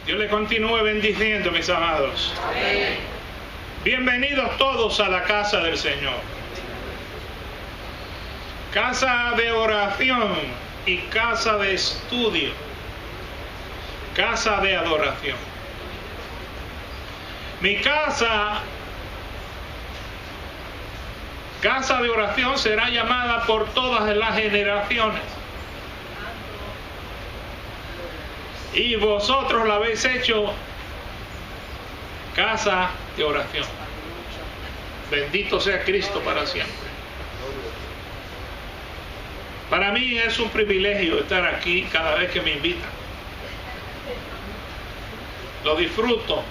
Dios le continúe bendiciendo, mis amados. Amén. Bienvenidos todos a la casa del Señor. Casa de oración y casa de estudio. Casa de adoración. Mi casa de oración será llamada por todas las generaciones. Y vosotros la habéis hecho casa de oración. Bendito sea Cristo para siempre. Para mí es un privilegio estar aquí cada vez que me invitan. Lo disfruto.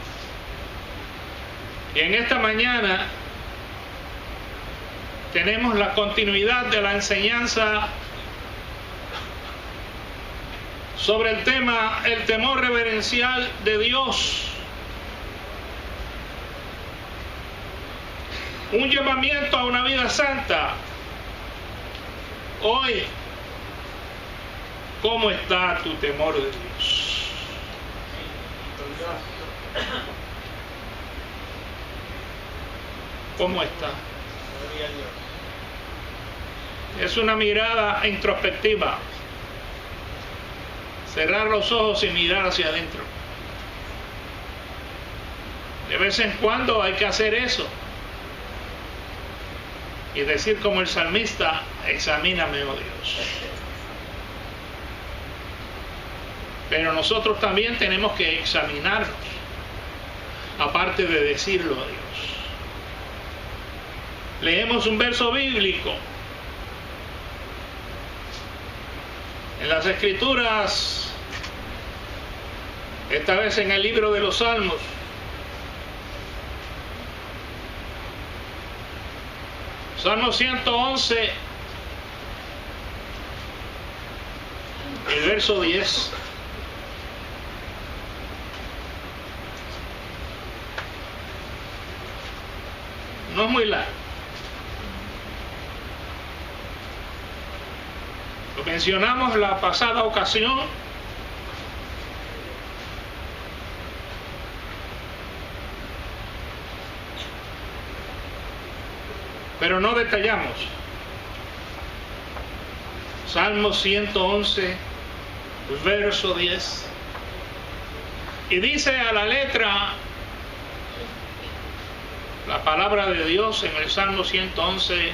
Y en esta mañana tenemos la continuidad de la enseñanza sobre el tema, el temor reverencial de Dios. Un llamamiento a una vida santa. Hoy, ¿cómo está tu temor de Dios? ¿Cómo está? Es una mirada introspectiva. Cerrar los ojos y mirar hacia adentro. De vez en cuando hay que hacer eso. Y decir como el salmista, examíname, oh Dios. Pero nosotros también tenemos que examinarnos, aparte de decirlo a Dios. Leemos un verso bíblico en las Escrituras, esta vez en el libro de los Salmos. Salmo 111, el verso 10. No es muy largo. Lo mencionamos la pasada ocasión. Pero no detallamos. Salmo 111, verso 10. Y dice a la letra la palabra de Dios en el Salmo 111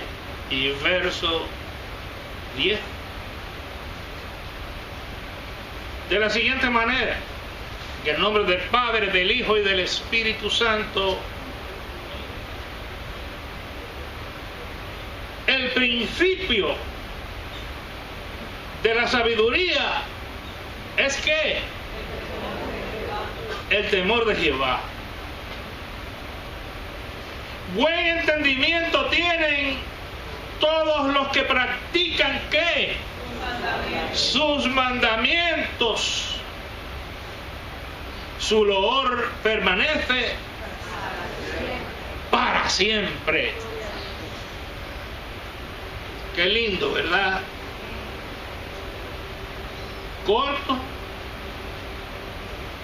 y verso 10. De la siguiente manera: en el nombre del Padre, del Hijo y del Espíritu Santo. El principio de la sabiduría es que el temor de Jehová. Buen entendimiento tienen todos los que practican ¿qué? Sus mandamientos. Su loor permanece para siempre. Qué lindo, ¿verdad? Corto,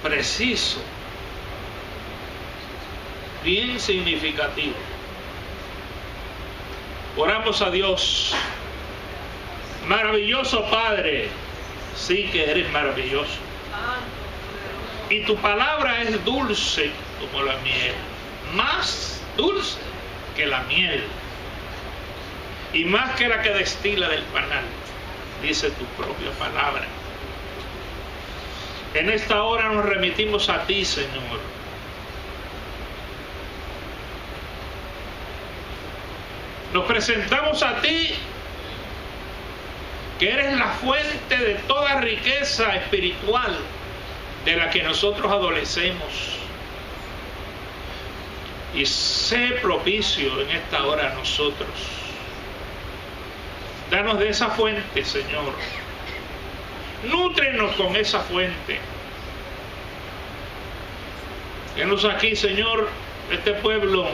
preciso, bien significativo. Oramos a Dios. Maravilloso Padre, sí que eres maravilloso. Y tu palabra es dulce como la miel, más dulce que la miel. Y más que la que destila del panal, dice tu propia palabra. En esta hora nos remitimos a ti, Señor. Nos presentamos a ti, que eres la fuente de toda riqueza espiritual de la que nosotros adolecemos. Y sé propicio en esta hora a nosotros. Danos de esa fuente, Señor. Nútrenos con esa fuente. Venos aquí, Señor, este pueblo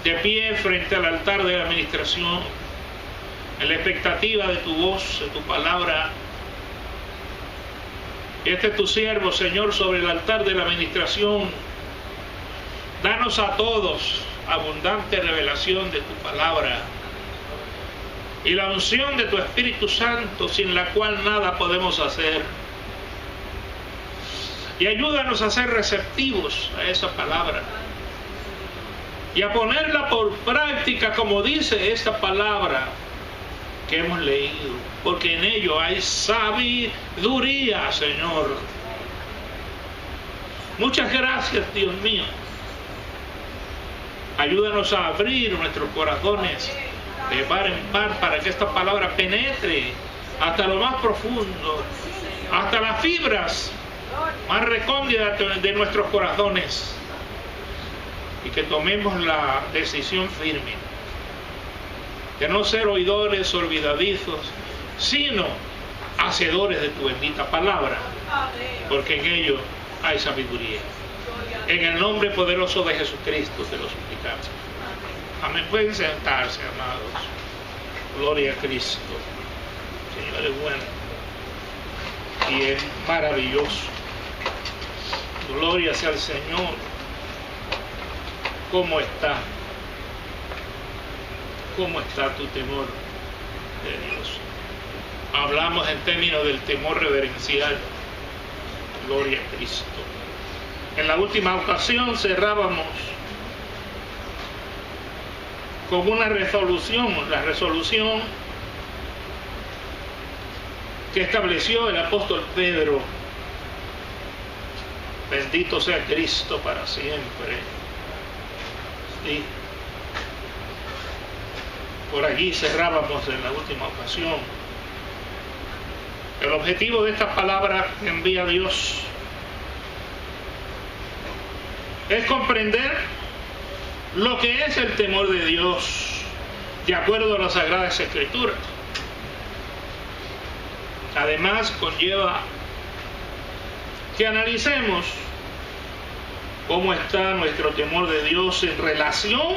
de pie frente al altar de la administración, en la expectativa de tu voz, de tu palabra, Y este es tu siervo, Señor, sobre el altar de la administración. Danos a todos abundante revelación de tu palabra y la unción de tu Espíritu Santo, sin la cual nada podemos hacer. Y ayúdanos a ser receptivos a esa palabra y a ponerla por práctica como dice esta palabra que hemos leído, porque en ello hay sabiduría, Señor. Muchas gracias, Dios mío. Ayúdanos a abrir nuestros corazones de par en par para que esta palabra penetre hasta lo más profundo, hasta las fibras más recónditas de nuestros corazones, y que tomemos la decisión firme de no ser oidores olvidadizos, sino hacedores de tu bendita palabra, porque en ello hay sabiduría. En el nombre poderoso de Jesucristo te lo suplicamos. Amén. Pueden sentarse, amados. Gloria a Cristo. Señor es bueno y es maravilloso. Gloria sea al Señor. ¿Cómo está? ¿Cómo está tu temor de Dios? Hablamos en términos del temor reverencial. Gloria a Cristo. En la última ocasión cerrábamos con una resolución, la resolución que estableció el apóstol Pedro. Bendito sea Cristo para siempre. Sí. Por allí cerrábamos en la última ocasión. El objetivo de esta palabra que envía Dios es comprender lo que es el temor de Dios de acuerdo a las Sagradas Escrituras. Además conlleva que analicemos cómo está nuestro temor de Dios en relación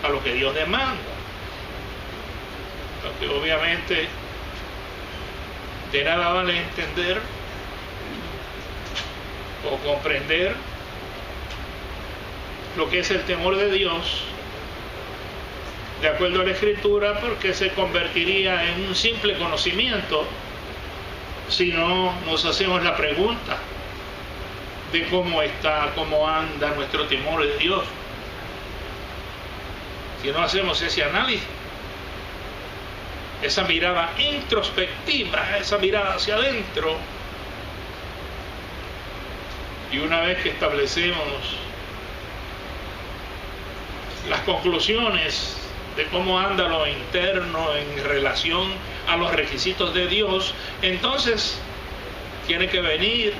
a lo que Dios demanda. Porque obviamente de nada vale entender o comprender lo que es el temor de Dios de acuerdo a la Escritura, porque se convertiría en un simple conocimiento si no nos hacemos la pregunta de cómo está, cómo anda nuestro temor de Dios. Si no hacemos ese análisis, esa mirada introspectiva, esa mirada hacia adentro, y una vez que establecemos las conclusiones de cómo anda lo interno en relación a los requisitos de Dios, entonces tiene que venir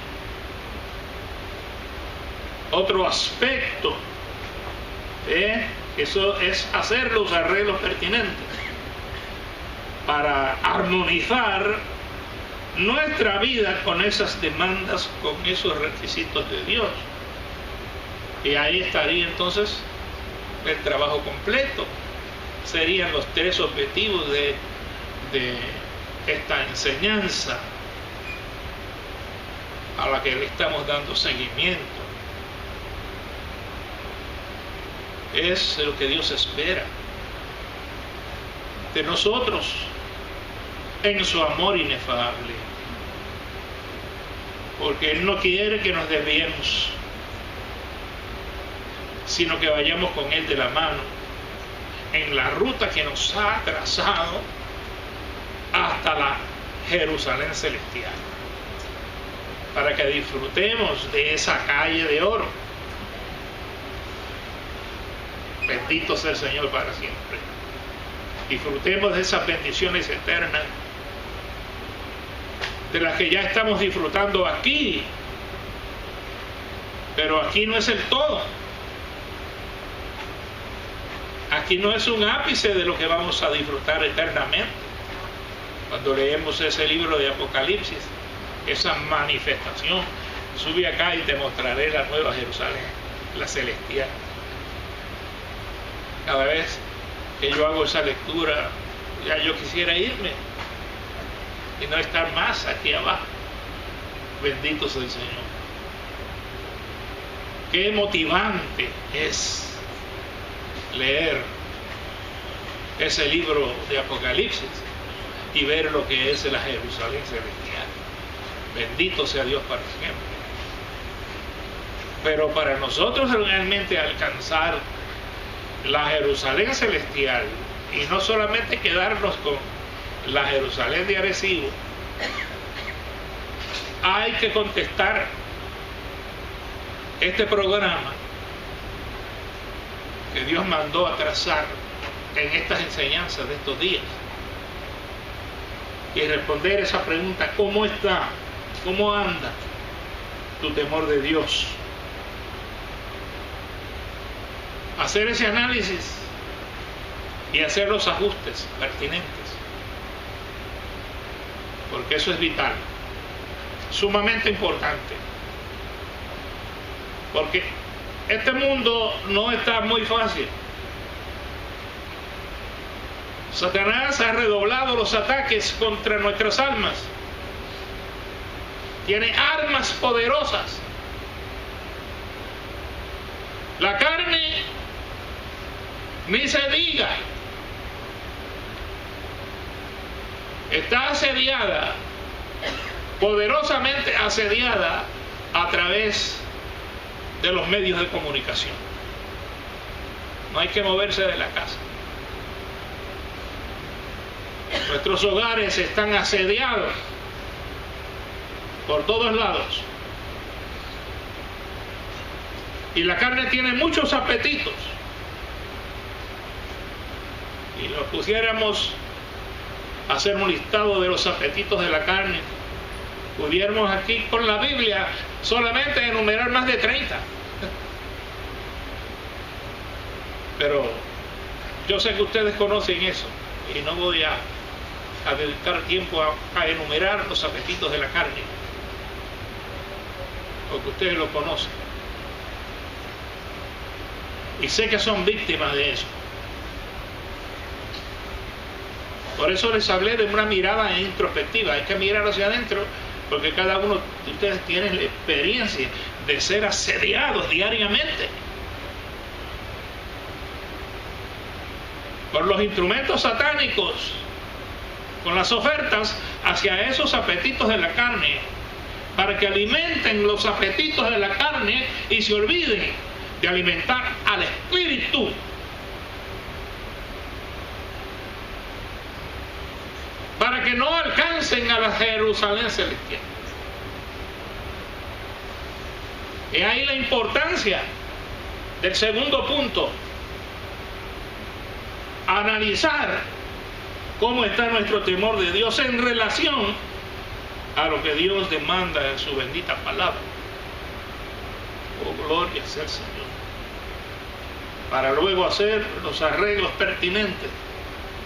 otro aspecto, eso es hacer los arreglos pertinentes para armonizar nuestra vida con esas demandas, con esos requisitos de Dios. Y ahí estaría entonces el trabajo completo. Serían los tres objetivos de esta enseñanza a la que le estamos dando seguimiento. Es lo que Dios espera de nosotros en su amor inefable, porque Él no quiere que nos desviemos, sino que vayamos con Él de la mano en la ruta que nos ha trazado hasta la Jerusalén celestial, para que disfrutemos de esa calle de oro. Bendito sea el Señor para siempre. Disfrutemos de esas bendiciones eternas de las que ya estamos disfrutando aquí, pero aquí no es el todo. Aquí no es un ápice de lo que vamos a disfrutar eternamente. Cuando leemos ese libro de Apocalipsis, esa manifestación, sube acá y te mostraré la nueva Jerusalén, la celestial. Cada vez que yo hago esa lectura, ya yo quisiera irme y no estar más aquí abajo. Bendito sea el Señor. Qué motivante es leer ese libro de Apocalipsis y ver lo que es la Jerusalén celestial. Bendito sea Dios para siempre. Pero para nosotros realmente alcanzar la Jerusalén celestial y no solamente quedarnos con la Jerusalén de Arecibo, hay que contestar este programa que Dios mandó a trazar en estas enseñanzas de estos días y responder esa pregunta: ¿cómo está? ¿Cómo anda tu temor de Dios? Hacer ese análisis y hacer los ajustes pertinentes, porque eso es vital, sumamente importante, porque este mundo no está muy fácil. Satanás ha redoblado los ataques contra nuestras almas, tiene armas poderosas. La carne, ni se diga, está asediada, poderosamente asediada a través de los medios de comunicación. No hay que moverse de la casa. Nuestros hogares están asediados por todos lados. Y la carne tiene muchos apetitos. Y nos pusiéramos a hacer un listado de los apetitos de la carne, pudiéramos aquí con la Biblia solamente enumerar más de 30. Pero yo sé que ustedes conocen eso y no voy a dedicar tiempo a enumerar los apetitos de la carne, porque ustedes lo conocen y sé que son víctimas de eso. Por eso les hablé de una mirada introspectiva. Hay que mirar hacia adentro, porque cada uno de ustedes tiene la experiencia de ser asediados diariamente por los instrumentos satánicos, con las ofertas hacia esos apetitos de la carne, para que alimenten los apetitos de la carne y se olviden de alimentar al espíritu. Para que no alcancen a la Jerusalén celestial. Y ahí la importancia del segundo punto: analizar cómo está nuestro temor de Dios en relación a lo que Dios demanda en su bendita palabra. Oh, gloria sea el Señor. Para luego hacer los arreglos pertinentes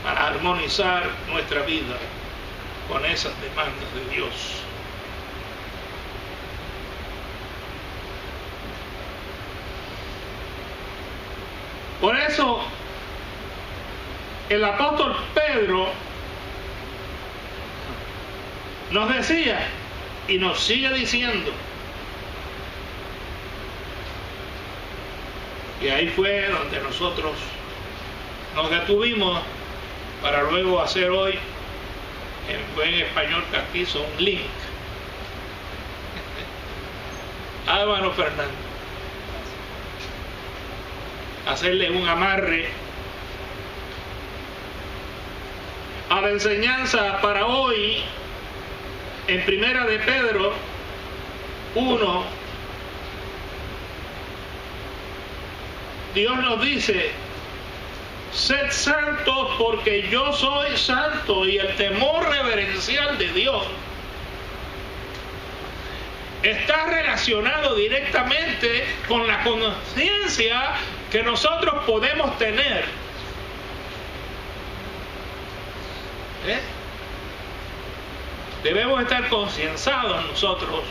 para armonizar nuestra vida con esas demandas de Dios. Por eso el apóstol Pedro nos decía y nos sigue diciendo, y ahí fue donde nosotros nos detuvimos para luego hacer hoy, en buen español castizo, un link. Álvaro Fernández, hacerle un amarre a la enseñanza para hoy en Primera de Pedro 1. Dios nos dice: sed santos porque yo soy santo. Y el temor reverencial de Dios está relacionado directamente con la conciencia que nosotros podemos tener. Debemos estar concienciados nosotros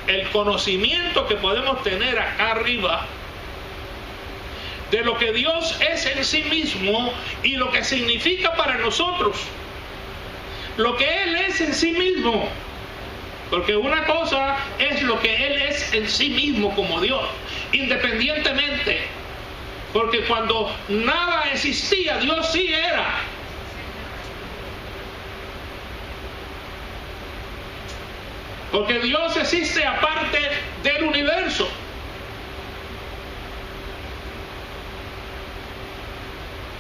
el conocimiento que podemos tener acá arriba de lo que Dios es en sí mismo y lo que significa para nosotros. lo que Él es en sí mismo. Porque una cosa es lo que Él es en sí mismo como Dios, independientemente. Porque cuando nada existía, Dios sí era. Porque Dios existe aparte del universo.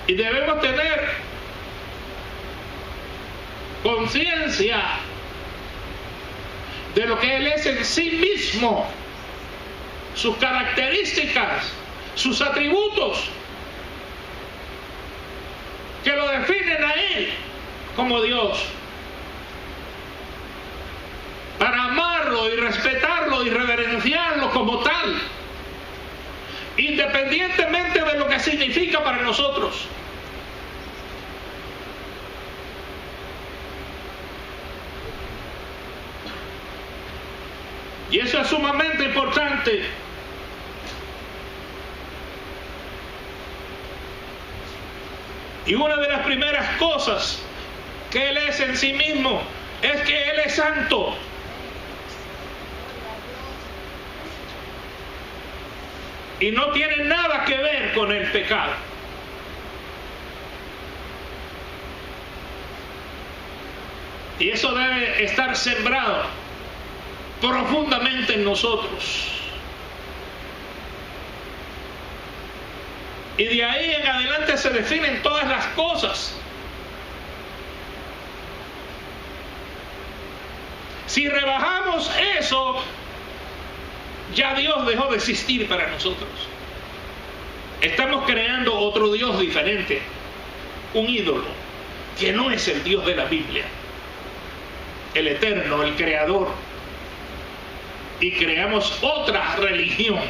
Y debemos tener conciencia de lo que Él es en sí mismo, sus características, sus atributos, que lo definen a Él como Dios, para amarlo y respetarlo y reverenciarlo como tal, independientemente de lo que significa para nosotros. Y eso es sumamente importante. Y una de las primeras cosas que Él es en sí mismo es que Él es santo. Y no tiene nada que ver con el pecado. Y eso debe estar sembrado profundamente en nosotros. Y de ahí en adelante se definen todas las cosas. Si rebajamos eso, ya Dios dejó de existir para nosotros. Estamos creando otro Dios diferente, un ídolo, que no es el Dios de la Biblia, el eterno, el creador. Y creamos otra religión,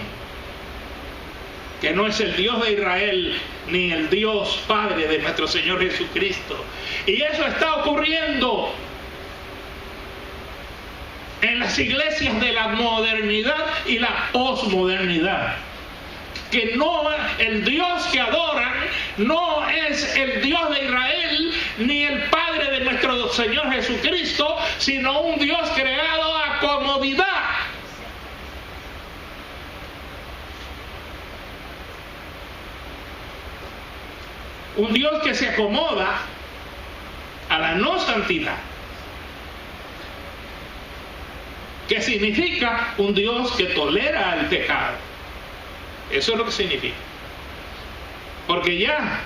que no es el Dios de Israel, ni el Dios Padre de nuestro Señor Jesucristo. Y eso está ocurriendo en las iglesias de la modernidad y la posmodernidad, que no, el Dios que adoran no es el Dios de Israel ni el Padre de nuestro Señor Jesucristo, sino un Dios creado a comodidad. Un Dios que se acomoda a la no santidad. ¿Qué significa? Un Dios que tolera el pecado. Eso es lo que significa. Porque ya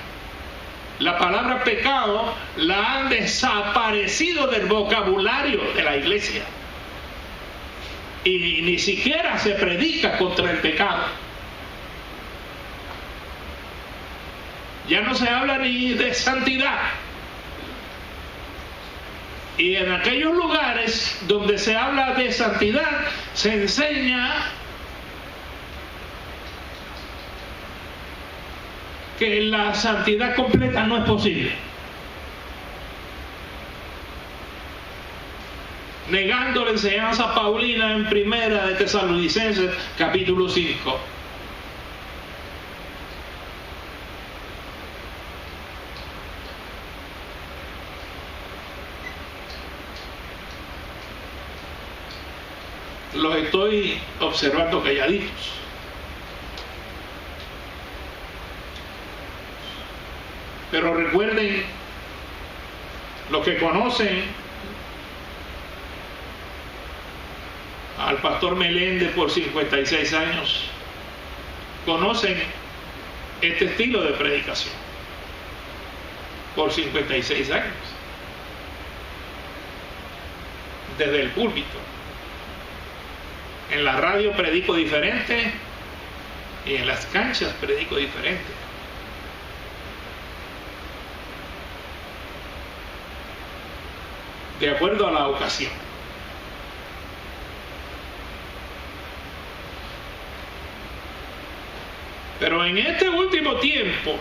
la palabra pecado la han desaparecido del vocabulario de la iglesia. Y ni siquiera se predica contra el pecado. Ya no se habla ni de santidad. Y en aquellos lugares donde se habla de santidad, se enseña que la santidad completa no es posible. Negando la enseñanza paulina en Primera de Tesalonicenses, capítulo 5. Los estoy observando calladitos. Pero recuerden, los que conocen al pastor Meléndez por 56 años, conocen este estilo de predicación por 56 años. Desde el púlpito. En la radio predico diferente y en las canchas predico diferente. De acuerdo a la ocasión. Pero en este último tiempo,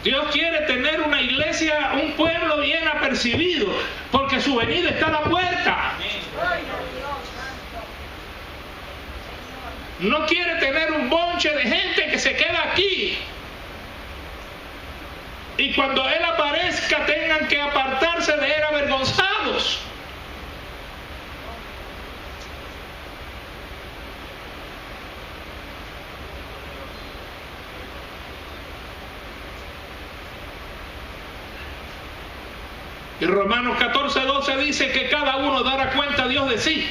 Dios quiere tener una iglesia, un pueblo bien apercibido, porque su venida está a la puerta. No quiere tener un bonche de gente que se queda aquí y y cuando Él aparezca tengan que apartarse de Él avergonzados. Y Romanos 14:12 dice que cada uno dará cuenta a Dios de sí.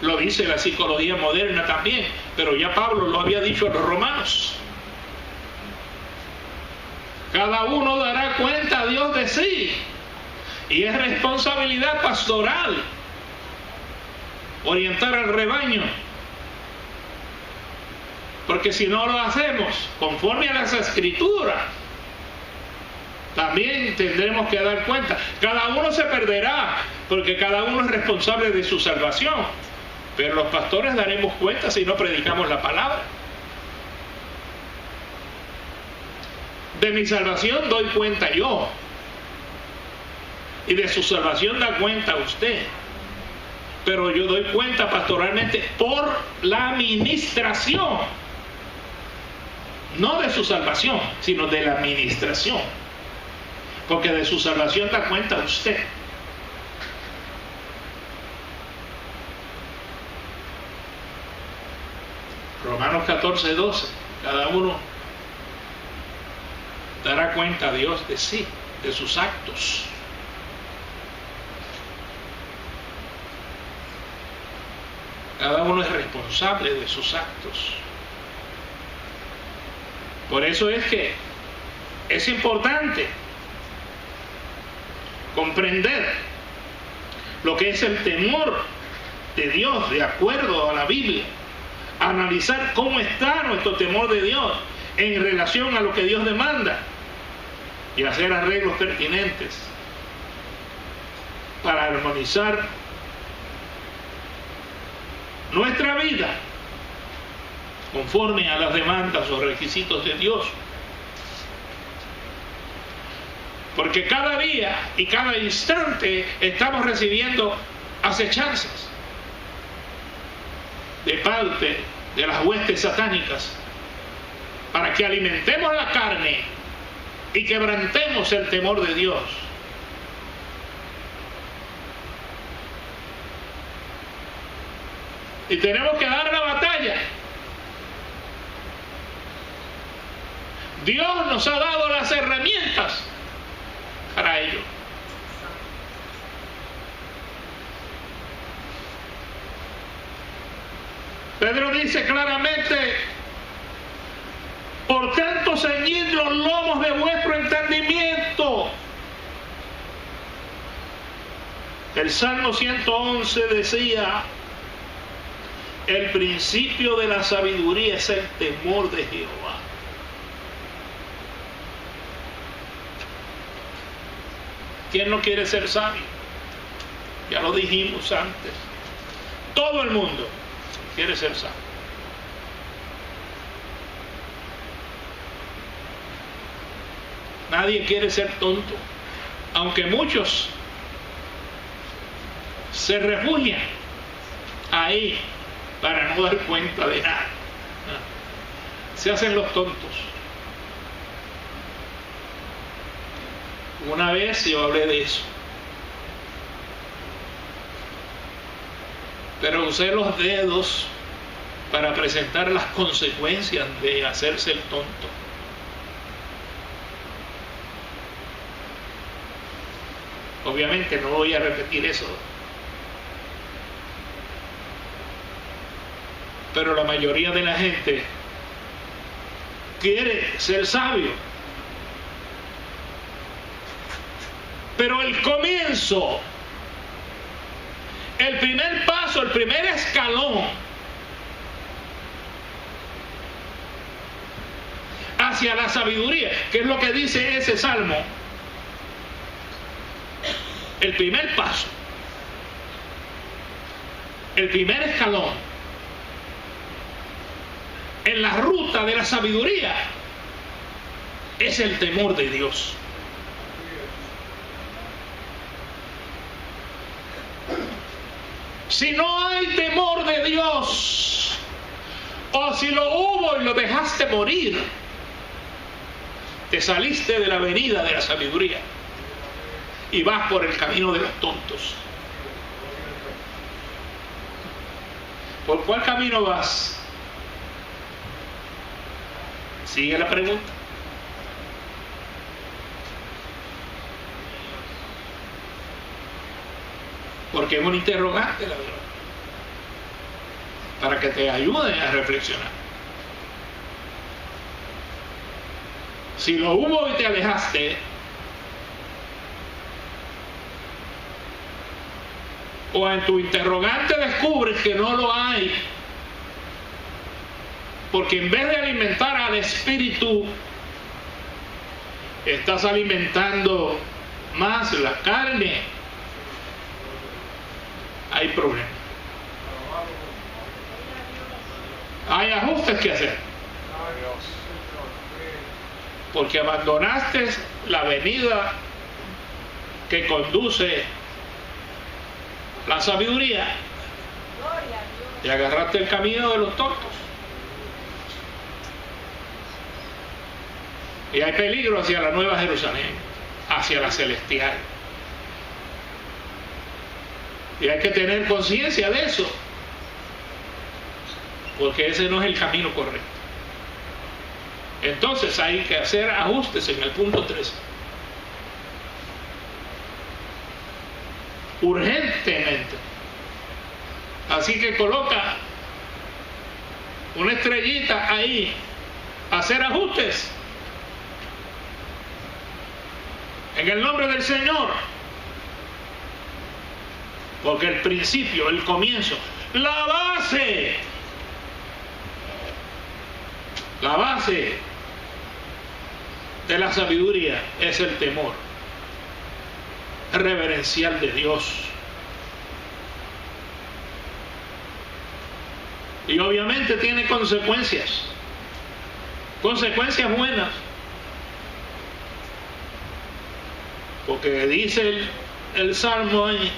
Lo dice la psicología moderna también, pero ya Pablo lo había dicho a los romanos. Cada uno dará cuenta a Dios de sí. Y es responsabilidad pastoral orientar al rebaño. Porque si no lo hacemos conforme a las Escrituras, también tendremos que dar cuenta. Cada uno se perderá, porque cada uno es responsable de su salvación. Pero los pastores daremos cuenta si no predicamos la palabra. De mi salvación doy cuenta yo. Y de su salvación da cuenta usted. Pero yo doy cuenta pastoralmente por la administración. No de su salvación, sino de la administración. Porque de su salvación da cuenta usted. Romanos 14:12. Cada uno dará cuenta a Dios de sí, de sus actos. Cada uno es responsable de sus actos. Por eso es que es importante comprender lo que es el temor de Dios de acuerdo a la Biblia. Analizar cómo está nuestro temor de Dios en relación a lo que Dios demanda y hacer arreglos pertinentes para armonizar nuestra vida conforme a las demandas o requisitos de Dios. Porque cada día y cada instante estamos recibiendo acechanzas de parte de las huestes satánicas para que alimentemos la carne y quebrantemos el temor de Dios. Y tenemos que dar la batalla. Dios nos ha dado las herramientas para ello. Pedro dice claramente: por tanto, ceñid los lomos de vuestro entendimiento. El Salmo 111 decía: el principio de la sabiduría es el temor de Jehová. ¿Quién no quiere ser sabio? Ya lo dijimos antes. Todo el mundo quiere ser sabio. Nadie quiere ser tonto, aunque muchos se refugian ahí para no dar cuenta de nada. Se hacen los tontos. Una vez yo hablé de eso, pero usé los dedos para presentar las consecuencias de hacerse el tonto. Obviamente no voy a repetir eso, pero la mayoría de la gente quiere ser sabio. Pero el comienzo, el primer paso, el primer escalón hacia la sabiduría, que es lo que dice ese salmo, el primer paso, el primer escalón en la ruta de la sabiduría es el temor de Dios. Si no hay temor de Dios, O si lo hubo y lo dejaste morir, te saliste de la avenida de la sabiduría y vas por el camino de los tontos. ¿Por cuál camino vas? Sigue la pregunta. Porque es un interrogante, la verdad, para que te ayuden a reflexionar. Si lo hubo y te alejaste, o en tu interrogante descubres que no lo hay, porque en vez de alimentar al espíritu, estás alimentando más la carne, hay problemas. Hay ajustes que hacer. Porque abandonaste la avenida que conduce la sabiduría y agarraste el camino de los tontos. Y hay peligro hacia la Nueva Jerusalén, hacia la celestial. Y hay que tener conciencia de eso, porque ese no es el camino correcto. Entonces hay que hacer ajustes en el punto 3. Urgentemente. Así que coloca una estrellita ahí, hacer ajustes. En el nombre del Señor. Porque el principio, el comienzo, la base de la sabiduría es el temor reverencial de Dios. Y obviamente tiene consecuencias buenas, porque dice el Salmo ahí,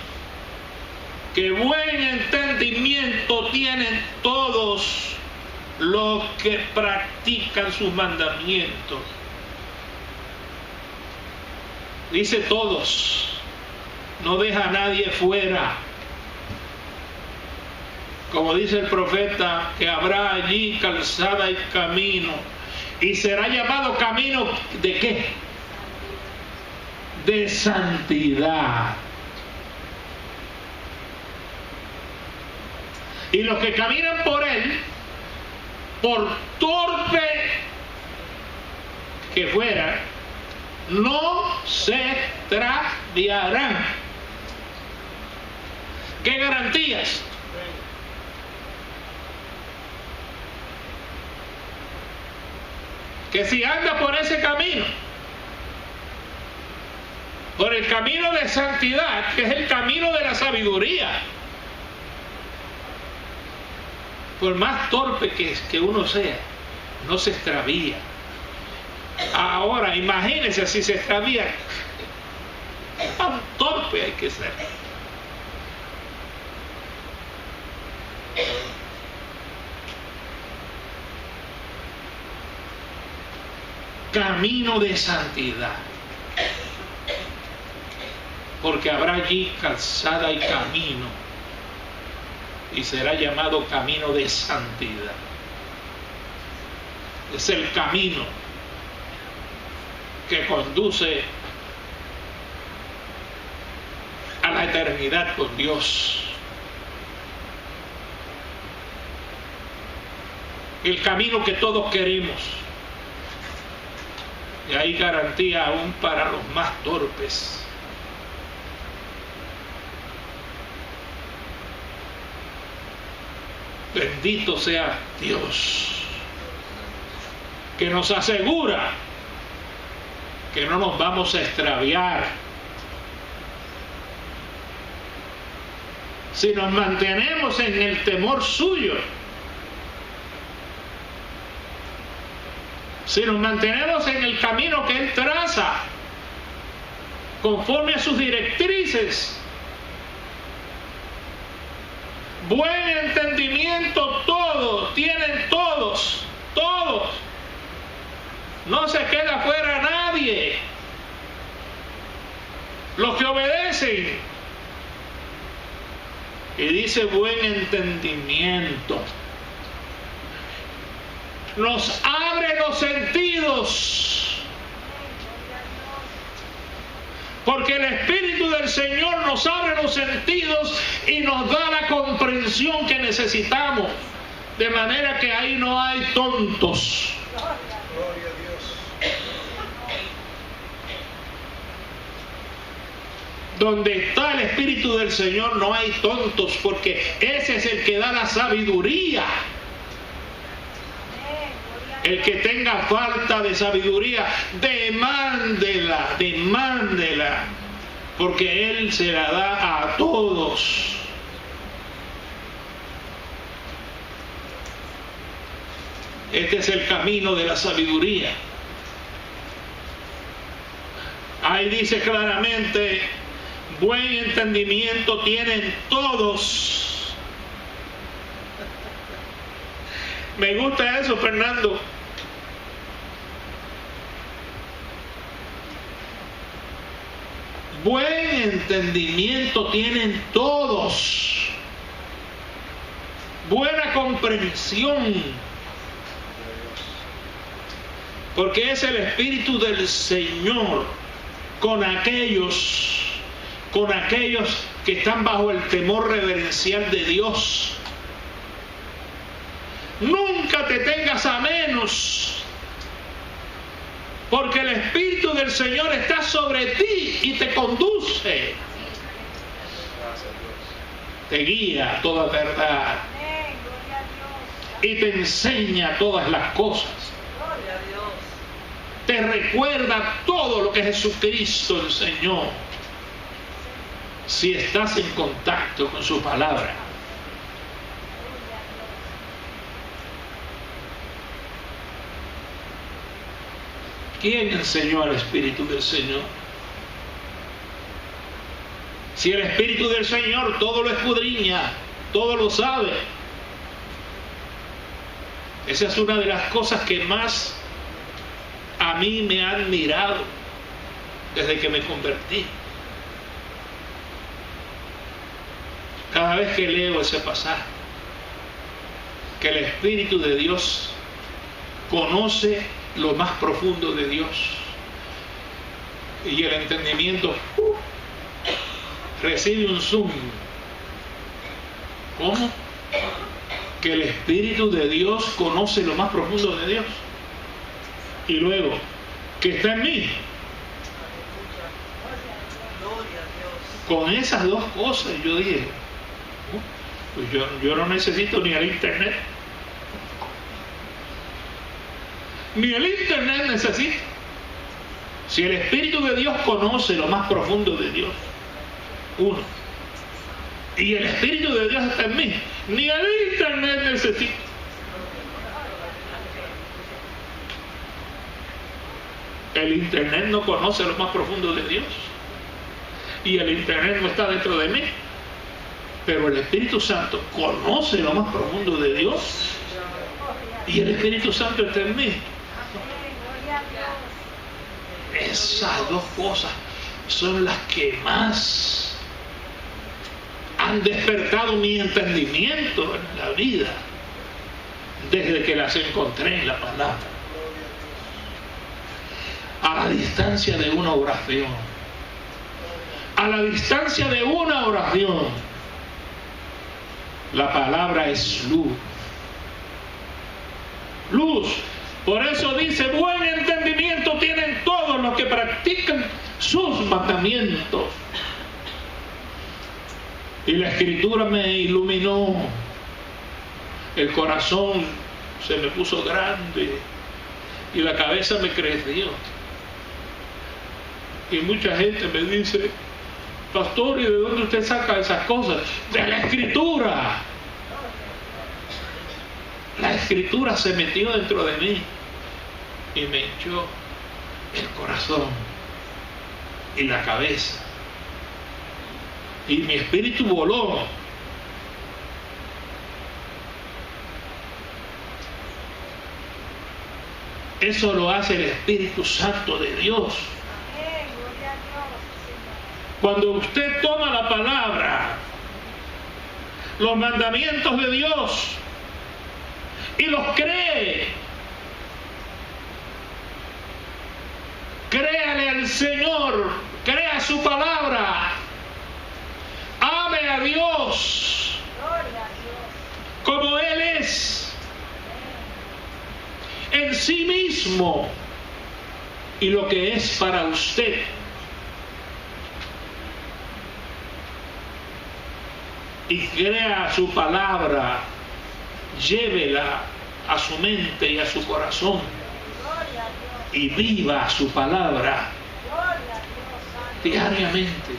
que buen entendimiento tienen todos los que practican sus mandamientos. Dice todos, no deja a nadie fuera. Como dice el profeta, que habrá allí calzada y camino. Y será llamado camino ¿de qué? De santidad. Y los que caminan por él, por torpe que fuera, no se extraviarán. ¿Qué garantías? Que si anda por ese camino, por el camino de santidad, que es el camino de la sabiduría, por más torpe que uno sea, no se extravía. Ahora, imagínense si se extravía, tan torpe hay que ser. Camino de santidad, porque habrá allí calzada y camino, y será llamado camino de santidad. Es el camino que conduce a la eternidad con Dios. El camino que todos queremos. Y hay garantía aún para los más torpes. Bendito sea Dios, que nos asegura que no nos vamos a extraviar si nos mantenemos en el temor suyo, si nos mantenemos en el camino que Él traza, conforme a sus directrices. Buen entendimiento todos, tienen todos No se queda fuera nadie. Los que obedecen. Y dice buen entendimiento. Nos abre los sentidos. Porque el Espíritu del Señor nos abre los sentidos y nos da la comprensión que necesitamos. De manera que ahí no hay tontos. Gloria a Dios. Donde está el Espíritu del Señor no hay tontos, porque ese es el que da la sabiduría. El que tenga falta de sabiduría, demándela, porque Él se la da a todos. Este es el camino de la sabiduría. Ahí dice claramente, buen entendimiento tienen todos. Me gusta eso, Fernando. Buen entendimiento tienen todos. Buena comprensión. Porque es el Espíritu del Señor con aquellos que están bajo el temor reverencial de Dios. Nunca te tengas a menos, porque el Espíritu del Señor está sobre ti y te conduce. Te guía a toda verdad y te enseña todas las cosas. Te recuerda todo lo que Jesucristo enseñó, si estás en contacto con su palabra. ¿Quién enseñó al Espíritu del Señor? Si el Espíritu del Señor todo lo escudriña, todo lo sabe. Esa es una de las cosas que más a mí me ha admirado desde que me convertí. Cada vez que leo ese pasaje, que el Espíritu de Dios conoce lo más profundo de Dios y el entendimiento recibe un zoom. ¿Cómo? Que el Espíritu de Dios conoce lo más profundo de Dios. Y luego, que está en mí. Con esas dos cosas yo dije, pues yo no necesito ni el internet. Ni el internet necesito. Si el Espíritu de Dios conoce lo más profundo de Dios, uno, y el Espíritu de Dios está en mí, ni el internet necesito. El internet no conoce lo más profundo de Dios y el internet no está dentro de mí, pero el Espíritu Santo conoce lo más profundo de Dios y el Espíritu Santo está en mí. Esas dos cosas son las que más han despertado mi entendimiento en la vida desde que las encontré en la palabra. A la distancia de una oración, a la distancia de una oración, la palabra es luz. Luz. Por eso dice, buen entendimiento tienen todos los que practican sus mandamientos. Y la Escritura me iluminó. El corazón se me puso grande y la cabeza me creció. Y mucha gente me dice, pastor, ¿y de dónde usted saca esas cosas? De la Escritura. La Escritura se metió dentro de mí y me hinchó el corazón y la cabeza. Y mi espíritu voló. Eso lo hace el Espíritu Santo de Dios. Cuando usted toma la palabra, los mandamientos de Dios, y los cree, créale al Señor, crea su palabra, ame a Dios como Él es, en sí mismo y lo que es para usted. Y crea su palabra, llévela a su mente y a su corazón y viva su palabra diariamente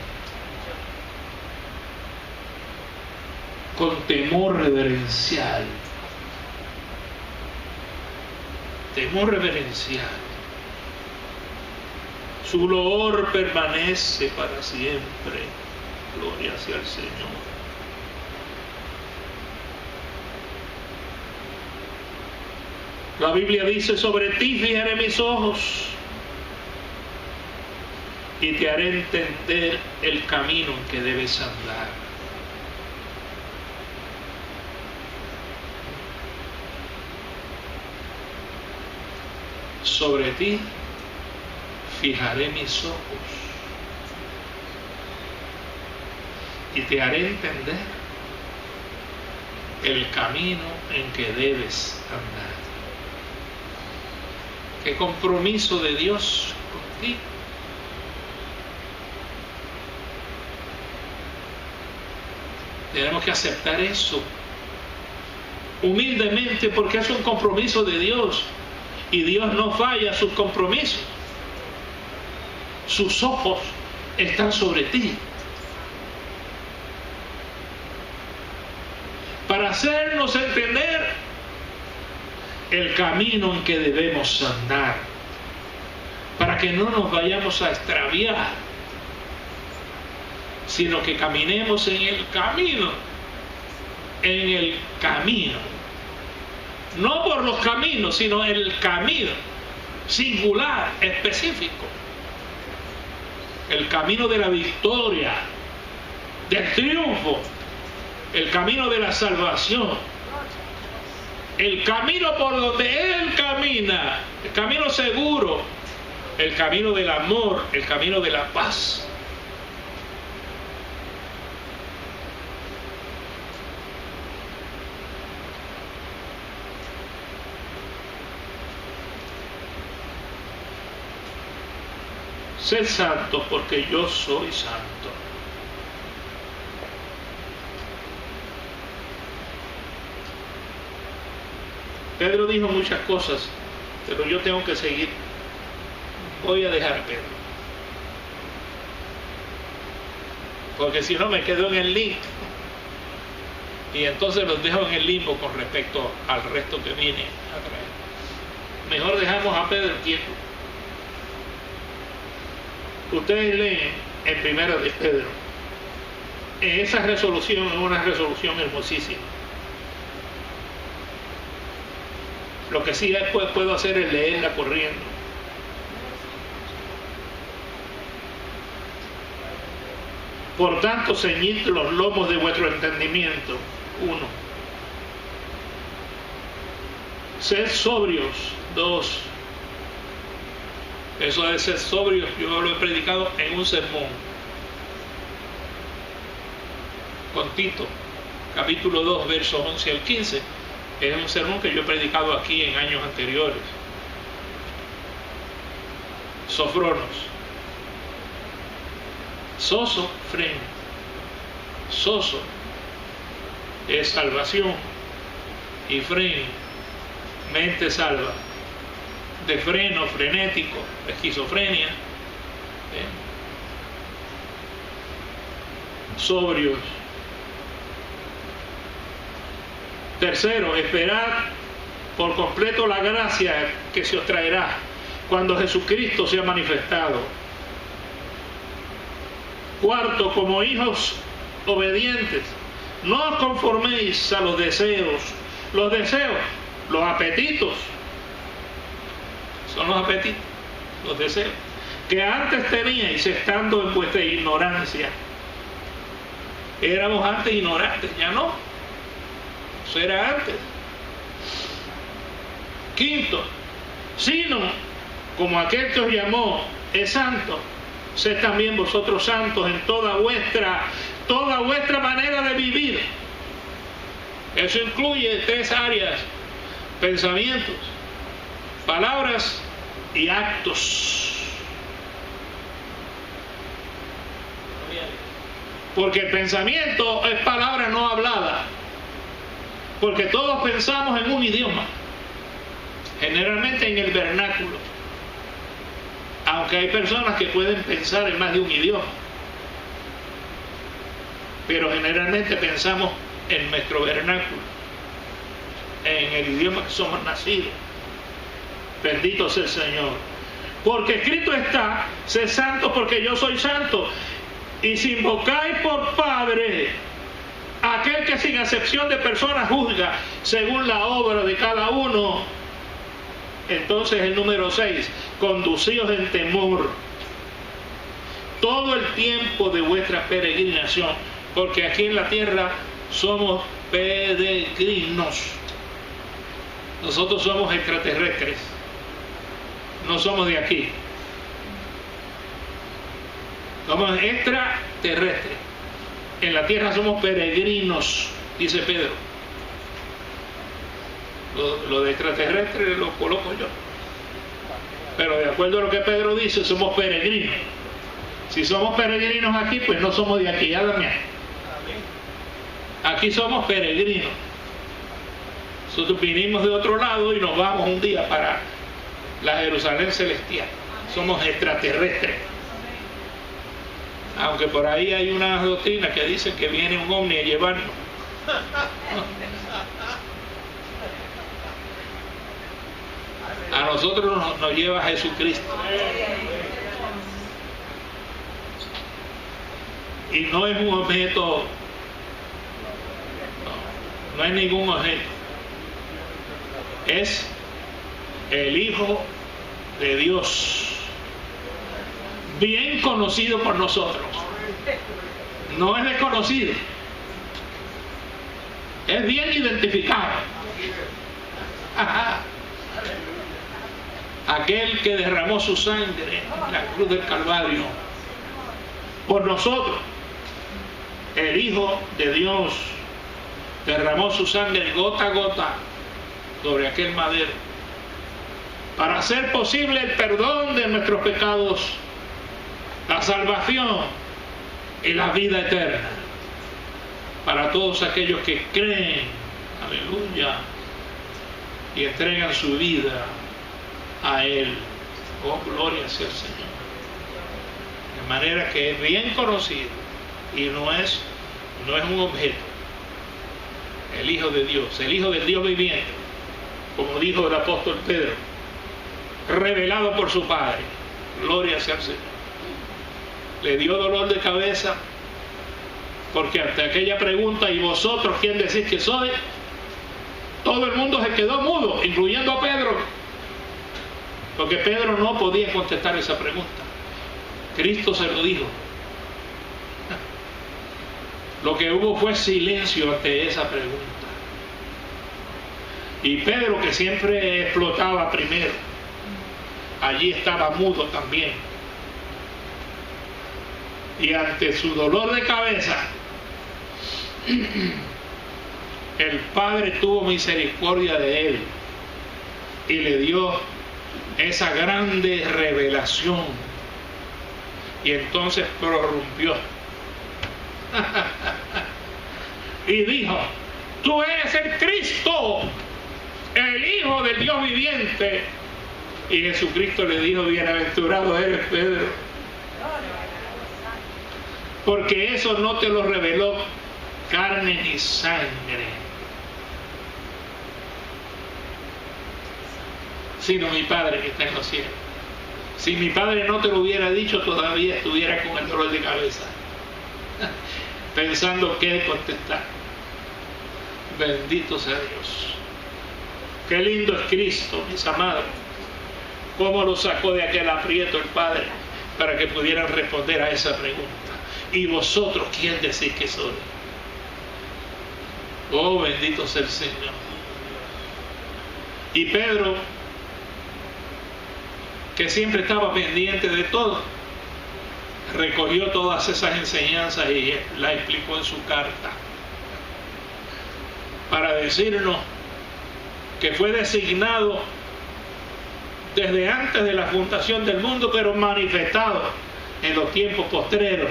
con temor reverencial. Temor reverencial. Su loor permanece para siempre. Gloria sea al Señor. La Biblia dice: sobre ti fijaré mis ojos y te haré entender el camino en que debes andar. Sobre ti fijaré mis ojos y te haré entender el camino en que debes andar. Qué compromiso de Dios contigo. Tenemos que aceptar eso humildemente, porque es un compromiso de Dios y Dios no falla a sus compromisos. Sus ojos están sobre ti para hacernos entender el camino en que debemos andar, para que no nos vayamos a extraviar, sino que caminemos en el camino, no por los caminos, sino el camino singular, específico, el camino de la victoria, del triunfo, el camino de la salvación, el camino por donde Él camina, el camino seguro, el camino del amor, el camino de la paz. Sed santos porque yo soy santo. Pedro dijo muchas cosas, pero yo tengo que seguir. Voy a dejar a Pedro, porque si no me quedo en el link y entonces los dejo en el limbo con respecto al resto que viene a traer. Mejor dejamos a Pedro quieto. Ustedes leen en Primera de Pedro. Esa resolución es una resolución hermosísima. Lo que sí después puedo hacer es leerla corriendo. Por tanto, ceñid los lomos de vuestro entendimiento. 1. Sed sobrios. 2. Eso de ser sobrios yo lo he predicado en un sermón con Tito, capítulo 2, versos 11 al 15. Es un sermón que yo he predicado aquí en años anteriores. Sofronos. Soso, freno. Soso es salvación y freno, mente salva. De freno, frenético, esquizofrenia. Sobrios. Tercero, esperad por completo la gracia que se os traerá cuando Jesucristo sea manifestado. Cuarto, como hijos obedientes, no os conforméis a los deseos, los apetitos Son los apetitos, los deseos, que antes teníais estando en vuestra ignorancia. Éramos antes ignorantes, ya no. Eso era antes. Quinto, sino como aquel que os llamó es santo, sed también vosotros santos en toda vuestra manera de vivir. Eso incluye 3 áreas: pensamientos, palabras y actos. Porque el pensamiento es palabra no hablada, porque todos pensamos en un idioma, generalmente en el vernáculo, aunque hay personas que pueden pensar en más de un idioma, pero generalmente pensamos en nuestro vernáculo, en el idioma que somos nacidos. Bendito sea el Señor. Porque escrito está: sed santos porque yo soy santo. Y si invocáis por Padre aquel que sin acepción de personas juzga según la obra de cada uno, entonces el número 6, conducíos en temor todo el tiempo de vuestra peregrinación, porque aquí en la tierra somos peregrinos. Nosotros somos extraterrestres, no somos de aquí. Somos extraterrestres. En la tierra somos peregrinos, dice Pedro. Lo de extraterrestre lo coloco yo. Pero de acuerdo a lo que Pedro dice, somos peregrinos. Si somos peregrinos aquí, pues no somos de aquí. Aquí somos peregrinos. Nosotros vinimos de otro lado y nos vamos un día para la Jerusalén celestial. Somos extraterrestres. Aunque por ahí hay una doctrina que dice que viene un ovni a llevarnos. A nosotros nos lleva Jesucristo. Y no es un objeto, no es ningún objeto. Es el Hijo de Dios, bien conocido por nosotros. No es desconocido, es bien identificado. Ajá. Aquel que derramó su sangre en la cruz del Calvario por nosotros, el Hijo de Dios, derramó su sangre gota a gota sobre aquel madero para hacer posible el perdón de nuestros pecados, la salvación y la vida eterna para todos aquellos que creen, aleluya, y entregan su vida a Él. Oh, gloria sea el Señor. De manera que es bien conocido y no es un objeto. El Hijo de Dios, el Hijo del Dios viviente, como dijo el apóstol Pedro, revelado por su Padre. Gloria sea el Señor. Le dio dolor de cabeza porque ante aquella pregunta: ¿y vosotros quién decís que soy?, todo el mundo se quedó mudo, incluyendo a Pedro, porque Pedro no podía contestar esa pregunta. Cristo se lo dijo. Lo que hubo fue silencio ante esa pregunta. Y Pedro, que siempre explotaba primero, allí estaba mudo también. Y ante su dolor de cabeza, el Padre tuvo misericordia de él y le dio esa grande revelación. Y entonces prorrumpió y dijo: tú eres el Cristo, el Hijo del Dios viviente. Y Jesucristo le dijo: bienaventurado eres, Pedro, porque eso no te lo reveló carne ni sangre, sino mi Padre que está en los cielos. Si mi Padre no te lo hubiera dicho, todavía estuviera con el dolor de cabeza, pensando qué contestar. Bendito sea Dios. Qué lindo es Cristo, mis amados. cómo lo sacó de aquel aprieto el Padre para que pudieran responder a esa pregunta. ¿Y vosotros quién decís que soy? Oh, bendito sea el Señor. Y Pedro, que siempre estaba pendiente de todo, recogió todas esas enseñanzas y las explicó en su carta para decirnos que fue designado desde antes de la fundación del mundo, pero manifestado en los tiempos postreros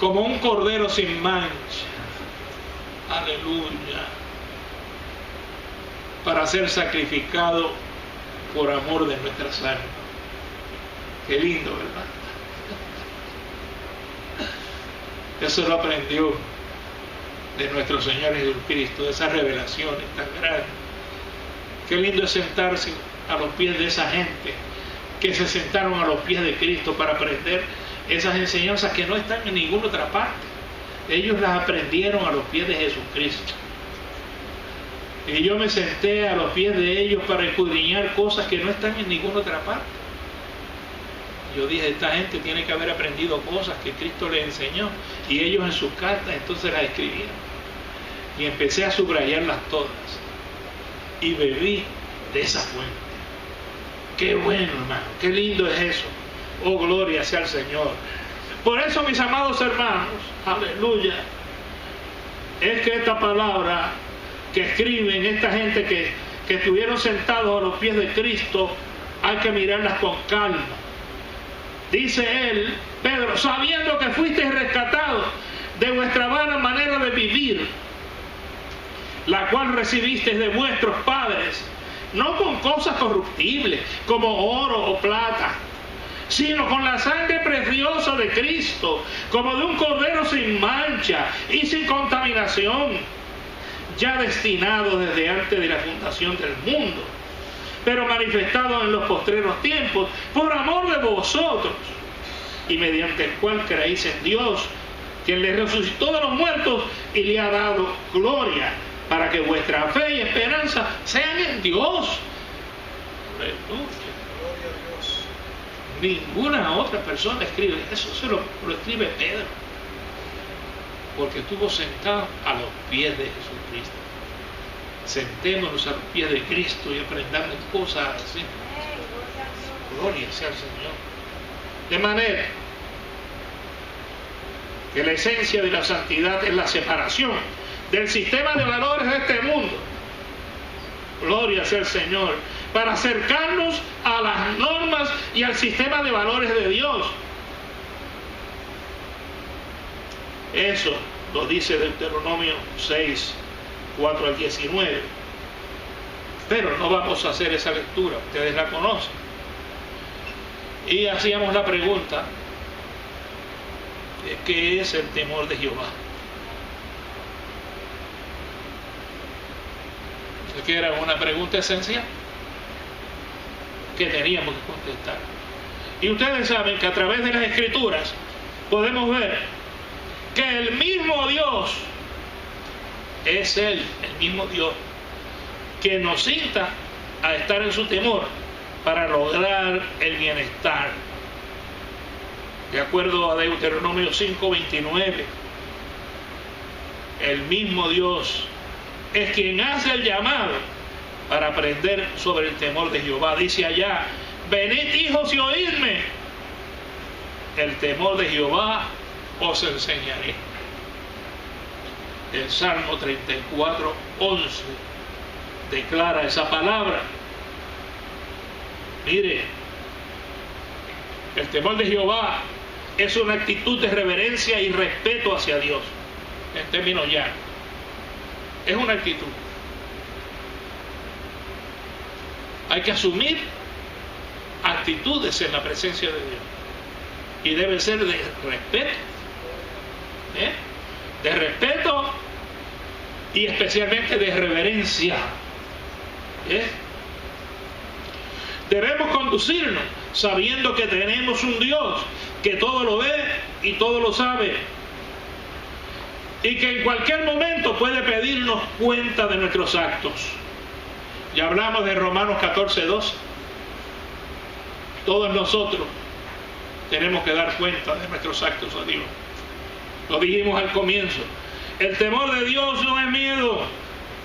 como un cordero sin mancha, aleluya, para ser sacrificado por amor de nuestras almas. Qué lindo, ¿verdad? Eso lo aprendió de nuestro Señor Jesucristo, de esas revelaciones tan grandes. Qué lindo es sentarse a los pies de esa gente que se sentaron a los pies de Cristo para aprender esas enseñanzas que no están en ninguna otra parte. Ellos las aprendieron a los pies de Jesucristo. Y yo me senté a los pies de ellos para escudriñar cosas que no están en ninguna otra parte. Yo dije, esta gente tiene que haber aprendido cosas que Cristo les enseñó, y ellos en sus cartas entonces las escribieron. Y empecé a subrayarlas todas y bebí de esa fuente. Qué bueno, hermano, qué lindo es eso. Oh, gloria sea al Señor. Por eso, mis amados hermanos, aleluya, es que esta palabra que escriben esta gente que estuvieron sentados a los pies de Cristo, hay que mirarlas con calma. Dice él, Pedro, sabiendo que fuisteis rescatados de vuestra vana manera de vivir, la cual recibisteis de vuestros padres, no con cosas corruptibles como oro o plata, sino con la sangre preciosa de Cristo, como de un cordero sin mancha y sin contaminación, ya destinado desde antes de la fundación del mundo, pero manifestado en los postreros tiempos, por amor de vosotros, y mediante el cual creéis en Dios, quien le resucitó de los muertos y le ha dado gloria, para que vuestra fe y esperanza sean en Dios. Aleluya. Ninguna otra persona escribe, eso se lo escribe Pedro, porque estuvo sentado a los pies de Jesucristo. Sentémonos a los pies de Cristo y aprendamos cosas así. Gloria sea al Señor. De manera que la esencia de la santidad es la separación del sistema de valores de este mundo. Gloria sea al Señor. Para acercarnos a las normas y al sistema de valores de Dios. Eso lo dice Deuteronomio 6, 4 al 19. Pero no vamos a hacer esa lectura, ustedes la conocen. Y hacíamos la pregunta, ¿qué es el temor de Jehová? Que era una pregunta esencial que teníamos que contestar. Y ustedes saben que a través de las Escrituras podemos ver que el mismo Dios es Él, el mismo Dios, que nos insta a estar en su temor para lograr el bienestar. De acuerdo a Deuteronomio 5:29, el mismo Dios es quien hace el llamado para aprender sobre el temor de Jehová. Dice allá, venid hijos y oídme, el temor de Jehová os enseñaré. El Salmo 34:11 declara esa palabra. Mire, el temor de Jehová es una actitud de reverencia y respeto hacia Dios, en términos llanos. Es una actitud. Hay que asumir actitudes en la presencia de Dios. Y debe ser de respeto. De respeto y especialmente de reverencia. Debemos conducirnos sabiendo que tenemos un Dios que todo lo ve y todo lo sabe. Y que en cualquier momento puede pedirnos cuenta de nuestros actos. Ya hablamos de Romanos 14:12. Todos nosotros tenemos que dar cuenta de nuestros actos a Dios. Lo dijimos al comienzo. El temor de Dios no es miedo,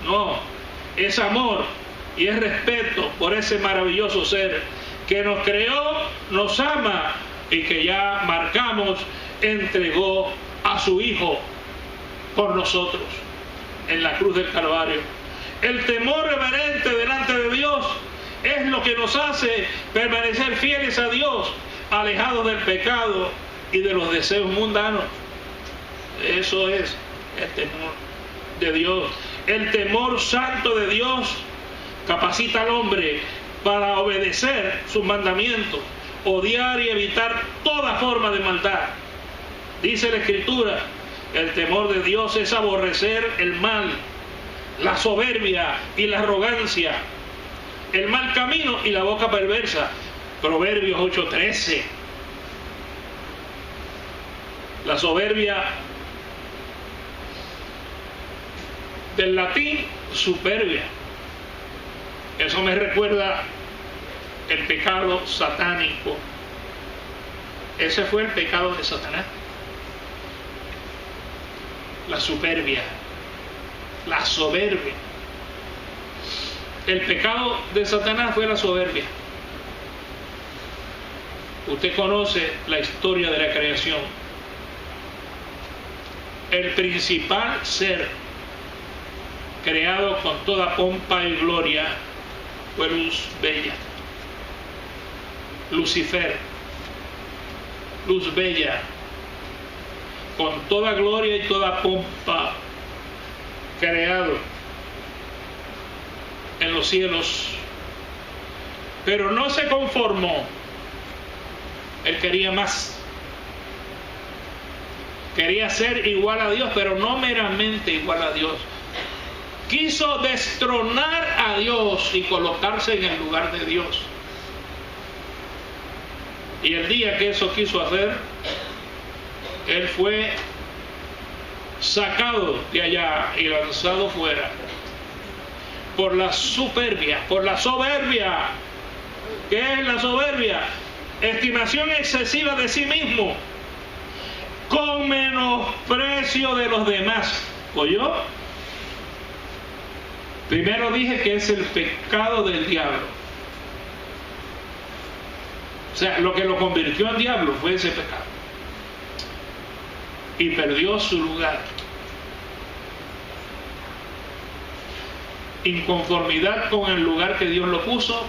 no, es amor y es respeto por ese maravilloso ser que nos creó, nos ama y que ya marcamos, entregó a su Hijo por nosotros en la cruz del Calvario. El temor reverente delante de Dios es lo que nos hace permanecer fieles a Dios, alejados del pecado y de los deseos mundanos. Eso es el temor de Dios. El temor santo de Dios capacita al hombre para obedecer sus mandamientos, odiar y evitar toda forma de maldad. Dice la Escritura, el temor de Dios es aborrecer el mal, la soberbia y la arrogancia, el mal camino y la boca perversa. Proverbios 8:13. La soberbia, del latín superbia. Eso me recuerda el pecado satánico. Ese fue el pecado de Satanás. La superbia, la soberbia. El pecado de Satanás fue la soberbia. Usted conoce la historia de la creación. El principal ser creado con toda pompa y gloria fue luz bella. Lucifer, luz bella, con toda gloria y toda pompa, creado en los cielos, pero no se conformó. Él quería más. Quería ser igual a Dios, pero no meramente igual a Dios. Quiso destronar a Dios y colocarse en el lugar de Dios. Y el día que eso quiso hacer, él fue sacado de allá y lanzado fuera por la superbia, por la soberbia. ¿Qué es la soberbia? Estimación excesiva de sí mismo, con menosprecio de los demás. ¿Oyó? Primero dije que es el pecado del diablo. O sea, lo que lo convirtió en diablo fue ese pecado. Y perdió su lugar. Inconformidad con el lugar que Dios lo puso.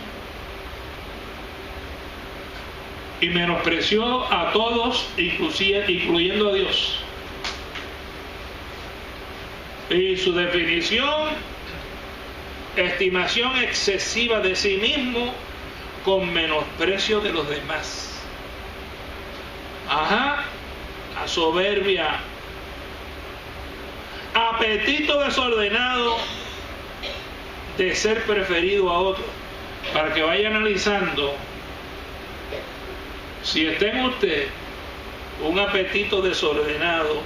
Y menospreció a todos, incluyendo a Dios. Y su definición: estimación excesiva de sí mismo con menosprecio de los demás. Ajá, la soberbia, apetito desordenado de ser preferido a otro. Para que vaya analizando, si está en usted un apetito desordenado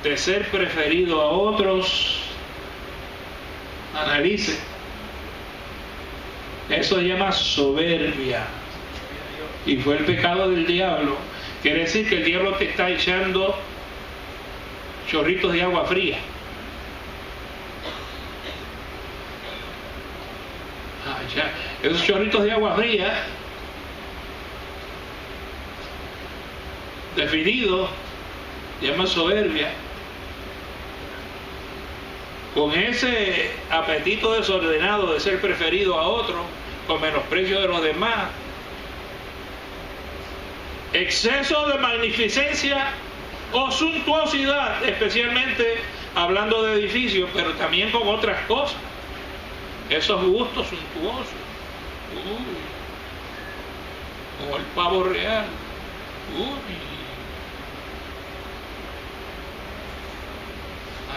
de ser preferido a otros, analice. Eso se llama soberbia. Y fue el pecado del diablo. Quiere decir que el diablo te está echando chorritos de agua fría. Esos chorritos de agua fría, definido, se llama soberbia. Con ese apetito desordenado de ser preferido a otro, con menosprecio de los demás, exceso de magnificencia o suntuosidad, especialmente hablando de edificios, pero también con otras cosas, esos gustos suntuosos, como el pavo real,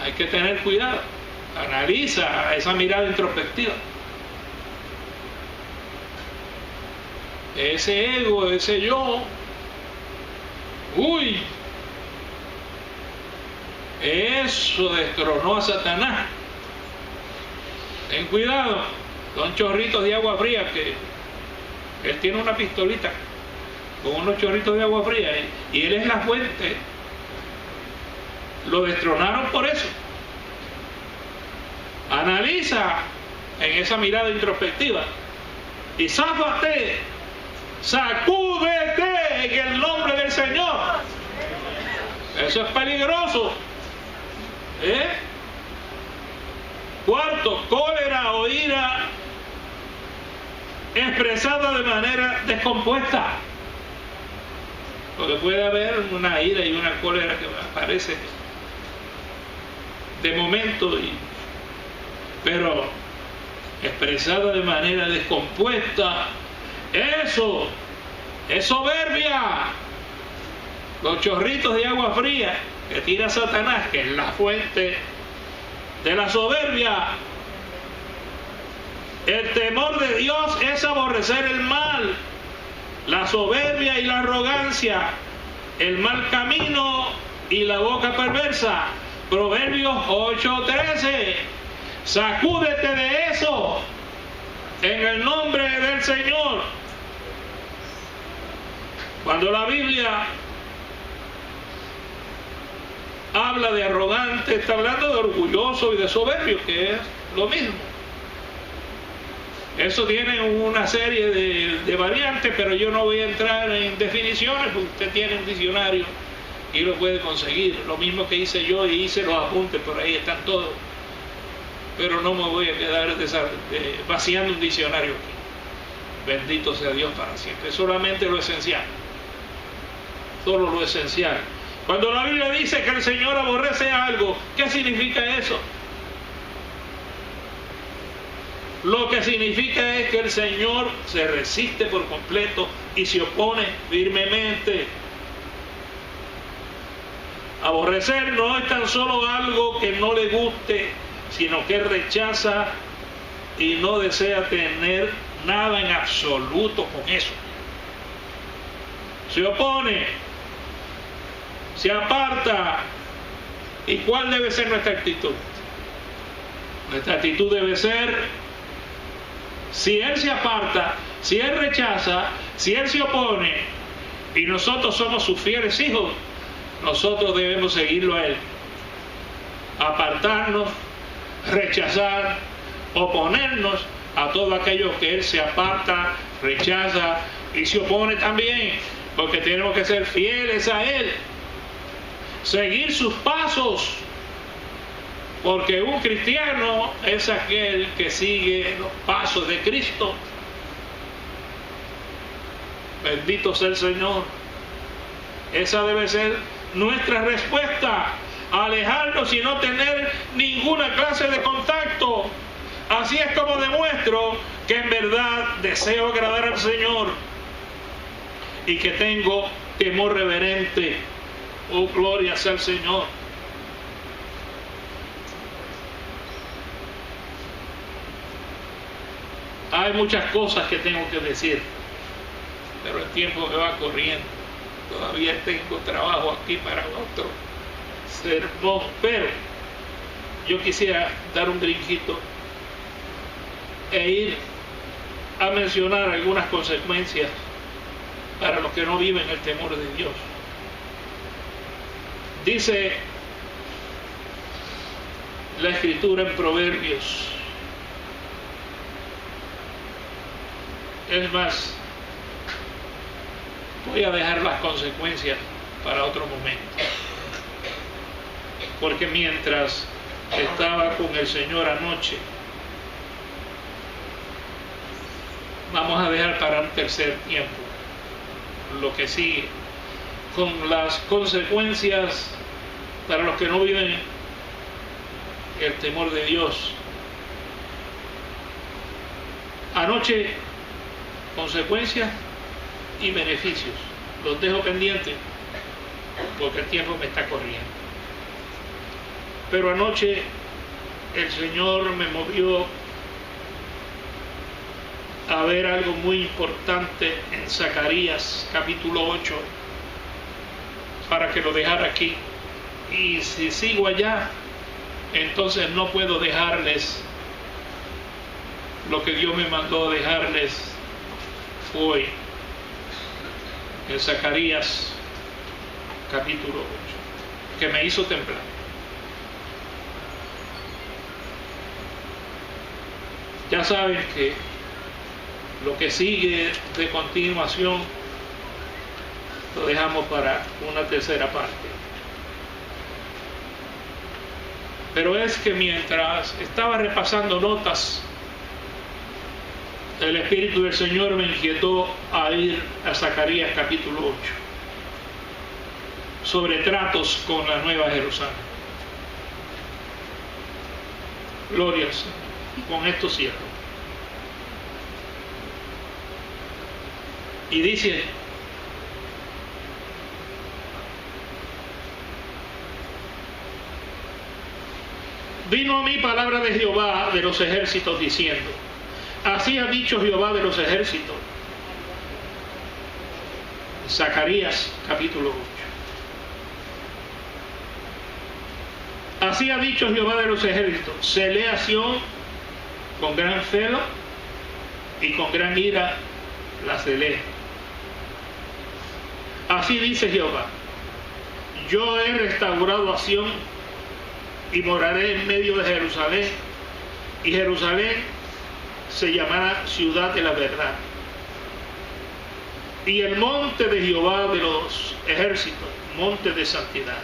hay que tener cuidado. Analiza esa mirada introspectiva. Ese ego, ese yo, eso destronó a Satanás. Ten cuidado. Son chorritos de agua fría que él tiene una pistolita con unos chorritos de agua fría y él es la fuente. Lo destronaron por eso. Analiza en esa mirada introspectiva y záfate, sacúdete en el nombre del Señor. Eso es peligroso. Cuarto, cólera o ira expresada de manera descompuesta. Porque puede haber una ira y una cólera que aparece de momento, pero expresada de manera descompuesta. Eso es soberbia. Los chorritos de agua fría que tira Satanás, que es la fuente de la soberbia. El temor de Dios es aborrecer el mal, la soberbia y la arrogancia, el mal camino y la boca perversa. Proverbios 8:13. Sacúdete de eso en el nombre del Señor. Cuando la Biblia habla de arrogante, está hablando de orgulloso y de soberbio, que es lo mismo. Eso tiene una serie de variantes, pero yo no voy a entrar en definiciones, porque usted tiene un diccionario y lo puede conseguir. Lo mismo que hice yo y hice los apuntes, por ahí están todos. Pero no me voy a quedar vaciando un diccionario aquí. Bendito sea Dios para siempre. Solamente lo esencial. Solo lo esencial. Cuando la Biblia dice que el Señor aborrece algo, ¿qué significa eso? Lo que significa es que el Señor se resiste por completo y se opone firmemente. Aborrecer no es tan solo algo que no le guste, sino que rechaza y no desea tener nada en absoluto con eso. Se opone, se aparta. ¿Y cuál debe ser nuestra actitud? Nuestra actitud debe ser: si Él se aparta, si Él rechaza, si Él se opone y nosotros somos sus fieles hijos, nosotros debemos seguirlo a Él. Apartarnos, rechazar, oponernos a todo aquello que Él se aparta, rechaza y se opone también, porque tenemos que ser fieles a Él, seguir sus pasos, porque un cristiano es aquel que sigue los pasos de Cristo. Bendito sea el Señor. Esa debe ser nuestra respuesta: alejarnos y no tener ninguna clase de contacto. Así es como demuestro que en verdad deseo agradar al Señor y que tengo temor reverente. Oh, gloria sea al Señor. Hay muchas cosas que tengo que decir, pero el tiempo me va corriendo. Todavía tengo trabajo aquí para otro sermón, pero yo quisiera dar un brinquito e ir a mencionar algunas consecuencias para los que no viven el temor de Dios. Dice la Escritura en Proverbios, es más, voy a dejar las consecuencias para otro momento, porque mientras estaba con el Señor anoche, vamos a dejar para un tercer tiempo lo que sigue, con las consecuencias para los que no viven el temor de Dios. Anoche, consecuencias y beneficios. Los dejo pendientes porque el tiempo me está corriendo. Pero anoche el Señor me movió a ver algo muy importante en Zacarías capítulo 8, para que lo dejara aquí. Y si sigo allá, entonces no puedo dejarles lo que Dios me mandó a dejarles hoy en Zacarías capítulo 8, que me hizo temblar. Ya saben que lo que sigue de continuación lo dejamos para una tercera parte. Pero es que mientras estaba repasando notas, el Espíritu del Señor me inquietó a ir a Zacarías capítulo 8, sobre tratos con la Nueva Jerusalén. Gloria al Señor. Y con esto cierro. Y dice: vino a mí palabra de Jehová de los ejércitos diciendo: así ha dicho Jehová de los ejércitos. Zacarías capítulo 8. Así ha dicho Jehová de los ejércitos: celé a Sión con gran celo y con gran ira la celé. Así dice Jehová: yo he restaurado a Sión y moraré en medio de Jerusalén, y Jerusalén se llamará ciudad de la verdad. Y el monte de Jehová de los ejércitos, monte de santidad.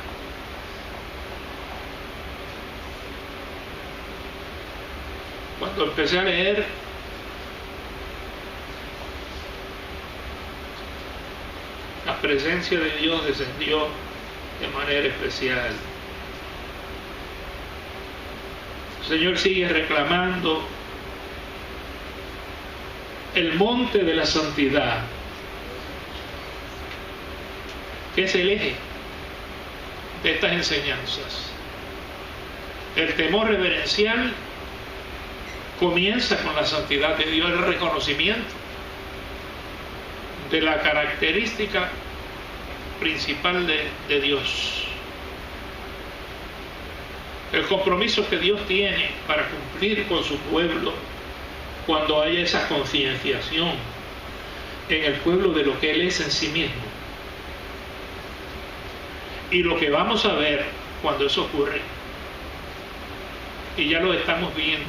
Cuando empecé a leer, la presencia de Dios descendió de manera especial. El Señor sigue reclamando el monte de la santidad, que es el eje de estas enseñanzas. El temor reverencial comienza con la santidad de Dios, el reconocimiento de la característica principal de Dios. El compromiso que Dios tiene para cumplir con su pueblo cuando haya esa concienciación en el pueblo de lo que Él es en sí mismo. Y lo que vamos a ver cuando eso ocurre, y ya lo estamos viendo,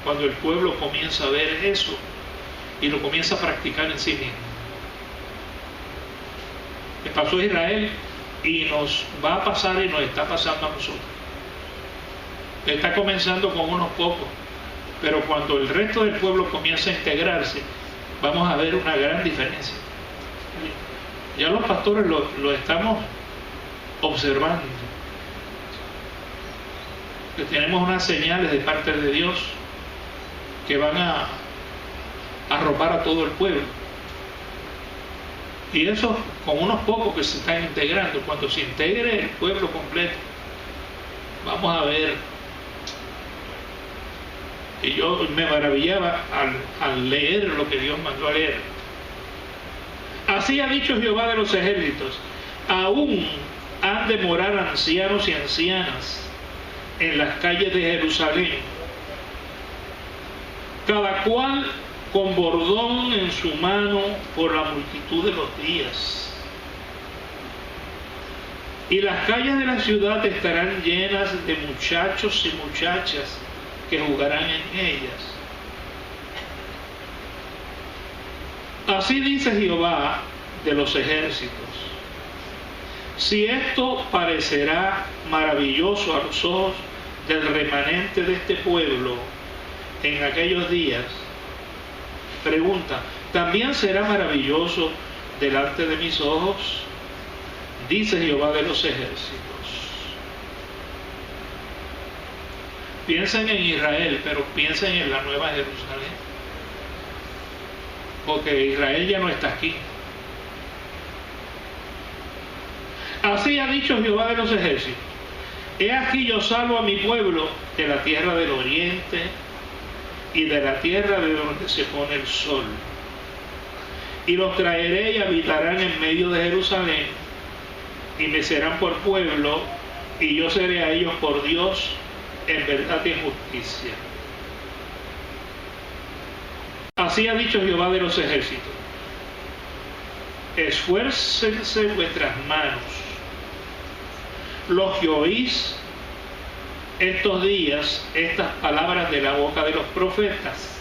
cuando el pueblo comienza a ver eso y lo comienza a practicar en sí mismo. Le pasó a Israel y nos va a pasar y nos está pasando a nosotros. Está comenzando con unos pocos, pero cuando el resto del pueblo comienza a integrarse, vamos a ver una gran diferencia. Ya los pastores lo estamos observando, que tenemos unas señales de parte de Dios que van a arropar a todo el pueblo. Y eso con unos pocos que se están integrando. Cuando se integre el pueblo completo, vamos a ver. Y yo me maravillaba al leer lo que Dios mandó a leer. Así ha dicho Jehová de los ejércitos: aún han de morar ancianos y ancianas en las calles de Jerusalén, cada cual con bordón en su mano por la multitud de los días. Y las calles de la ciudad estarán llenas de muchachos y muchachas que jugarán en ellas. Así dice Jehová de los ejércitos: si esto parecerá maravilloso a los ojos del remanente de este pueblo en aquellos días, pregunta, ¿también será maravilloso delante de mis ojos? Dice Jehová de los ejércitos. Piensen en Israel, pero piensen en la Nueva Jerusalén, porque Israel ya no está aquí. Así ha dicho Jehová de los ejércitos: he aquí yo salvo a mi pueblo de la tierra del oriente y de la tierra de donde se pone el sol, y los traeré y habitarán en medio de Jerusalén, y me serán por pueblo, y yo seré a ellos por Dios en verdad y en justicia. Así ha dicho Jehová de los ejércitos: esfuércense vuestras manos, los que oís estos días estas palabras de la boca de los profetas,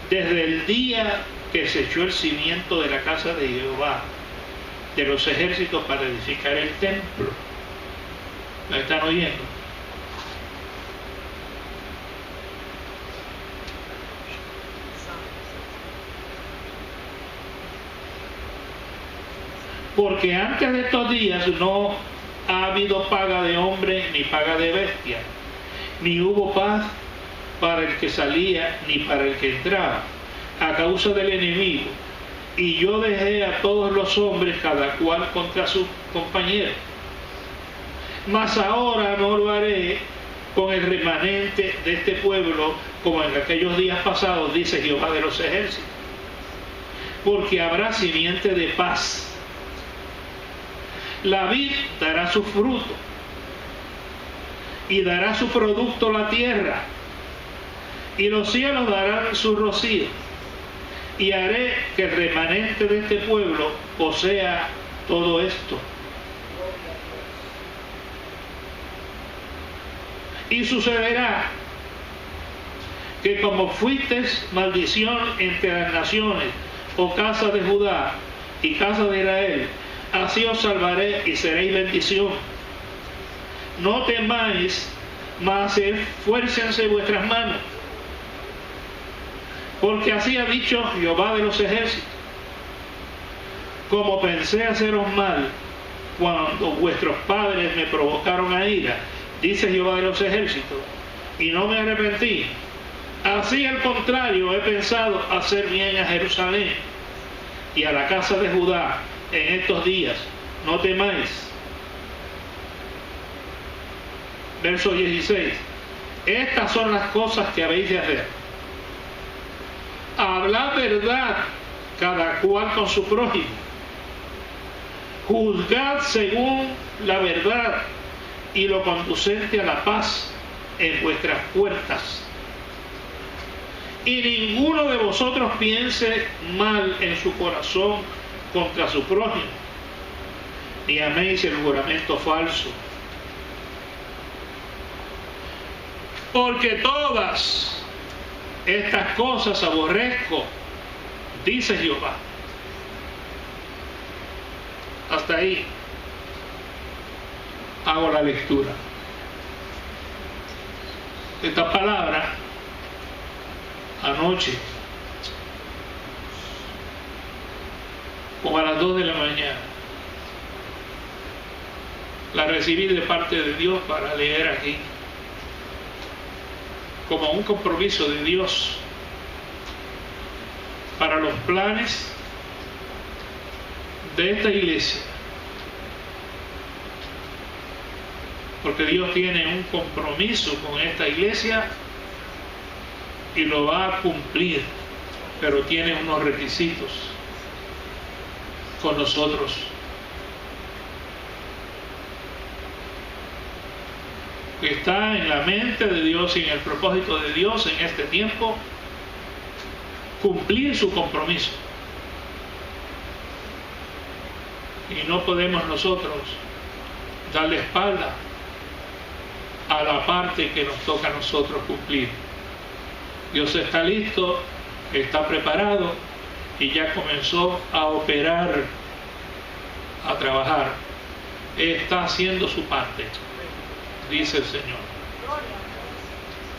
desde el día que se echó el cimiento de la casa de Jehová de los ejércitos para edificar el templo. ¿Me están oyendo? Porque antes de estos días no ha habido paga de hombre ni paga de bestia, ni hubo paz para el que salía ni para el que entraba, a causa del enemigo. Y yo dejé a todos los hombres, cada cual contra su compañero. Mas ahora no lo haré con el remanente de este pueblo, como en aquellos días pasados, dice Jehová de los ejércitos. Porque habrá simiente de paz. La vid dará su fruto, y dará su producto la tierra, y los cielos darán su rocío. Y haré que el remanente de este pueblo posea todo esto. Y sucederá que como fuisteis maldición entre las naciones, oh casa de Judá y casa de Israel, así os salvaré y seréis bendición. No temáis, mas esfuércense vuestras manos. Porque así ha dicho Jehová de los ejércitos: como pensé haceros mal cuando vuestros padres me provocaron a ira, dice Jehová de los ejércitos, y no me arrepentí, así al contrario he pensado hacer bien a Jerusalén y a la casa de Judá en estos días. No temáis. Verso 16. Estas son las cosas que habéis de hacer: hablad verdad cada cual con su prójimo, juzgad según la verdad y lo conducente a la paz en vuestras puertas. Y ninguno de vosotros piense mal en su corazón contra su prójimo, ni améis el juramento falso. Porque todas estas cosas aborrezco, dice Jehová. Hasta ahí hago la lectura. Esta palabra anoche, como a las 2 de la mañana, la recibí de parte de Dios para leer aquí, como un compromiso de Dios para los planes de esta iglesia. Porque Dios tiene un compromiso con esta iglesia y lo va a cumplir, pero tiene unos requisitos con nosotros. Que está en la mente de Dios y en el propósito de Dios en este tiempo, cumplir su compromiso. Y no podemos nosotros darle espalda a la parte que nos toca a nosotros cumplir. Dios está listo, está preparado y ya comenzó a operar, a trabajar. Está haciendo su parte, dice el Señor.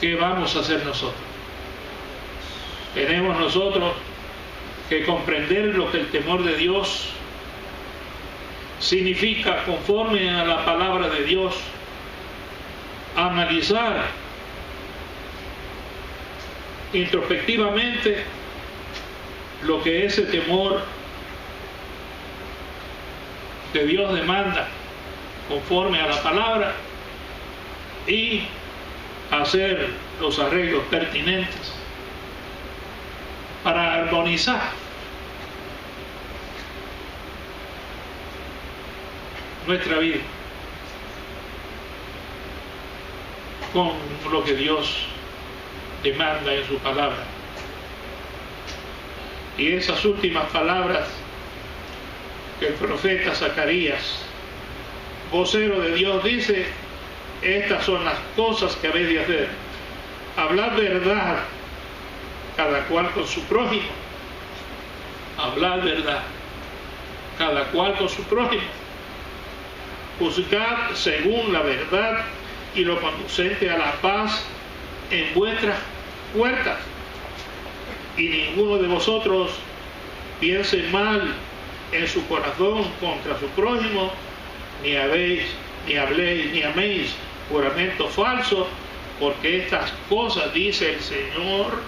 ¿Qué vamos a hacer nosotros? Tenemos nosotros que comprender lo que el temor de Dios significa conforme a la palabra de Dios, analizar introspectivamente lo que ese temor de Dios demanda conforme a la palabra y hacer los arreglos pertinentes para armonizar nuestra vida con lo que Dios demanda en su palabra. Y esas últimas palabras que el profeta Zacarías, vocero de Dios, dice: estas son las cosas que habéis de hacer. Hablar verdad, cada cual con su prójimo. Hablar verdad, cada cual con su prójimo. Juzgad según la verdad y lo conducente a la paz en vuestras puertas. Y ninguno de vosotros piense mal en su corazón contra su prójimo, ni habléis, ni améis juramento falso, porque estas cosas, dice el Señor,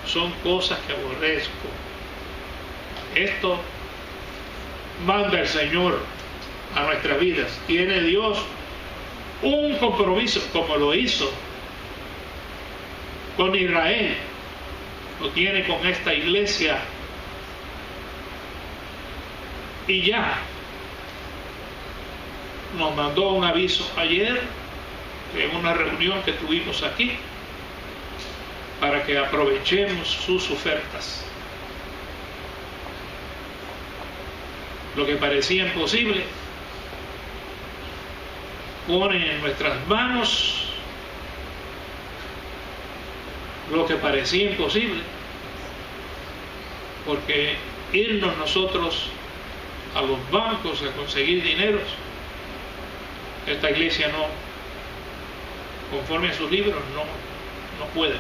son cosas que aborrezco. Esto manda el Señor a nuestras vidas. Tiene Dios un compromiso, como lo hizo con Israel, lo tiene con esta iglesia. Y ya nos mandó un aviso ayer en una reunión que tuvimos aquí para que aprovechemos sus ofertas. Lo que parecía imposible, pone en nuestras manos lo que parecía imposible, porque irnos nosotros a los bancos a conseguir dineros, esta iglesia no, conforme a sus libros, no puede.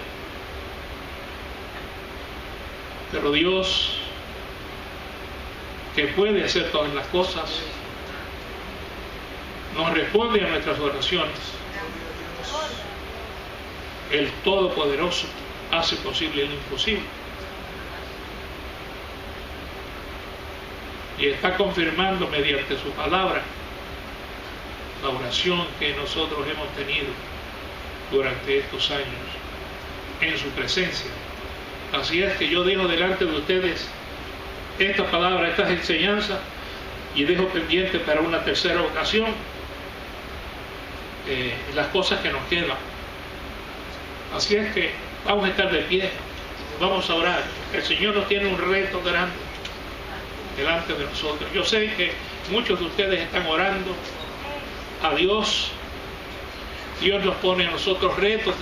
Pero Dios, que puede hacer todas las cosas, nos responde a nuestras oraciones. El Todopoderoso hace posible lo imposible. Y está confirmando mediante su palabra la oración que nosotros hemos tenido durante estos años en su presencia. Así es que yo dejo delante de ustedes esta palabra, estas enseñanzas, y dejo pendiente para una tercera ocasión las cosas que nos quedan. Así es que vamos a estar de pie, vamos a orar. El Señor nos tiene un reto grande delante de nosotros. Yo sé que muchos de ustedes están orando a Dios. Dios nos pone a nosotros retos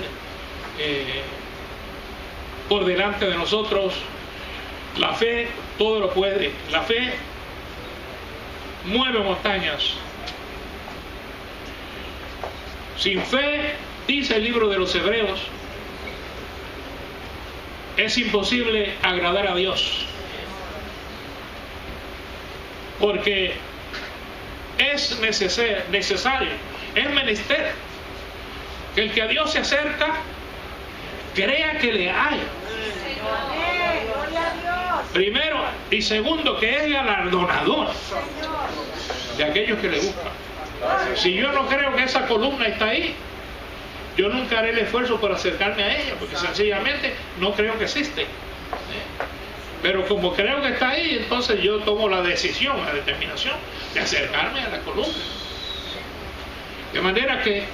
por delante de nosotros. La fe todo lo puede. La fe mueve montañas. Sin fe, dice el libro de los Hebreos, es imposible agradar a Dios, porque es necesario, es menester que el que a Dios se acerca crea que le hay. Primero, y segundo, que es galardonador de aquellos que le buscan. Si yo no creo que esa columna está ahí, yo nunca haré el esfuerzo por acercarme a ella, porque sencillamente no creo que existe. Pero como creo que está ahí, entonces yo tomo la decisión, la determinación de acercarme a la columna. De manera que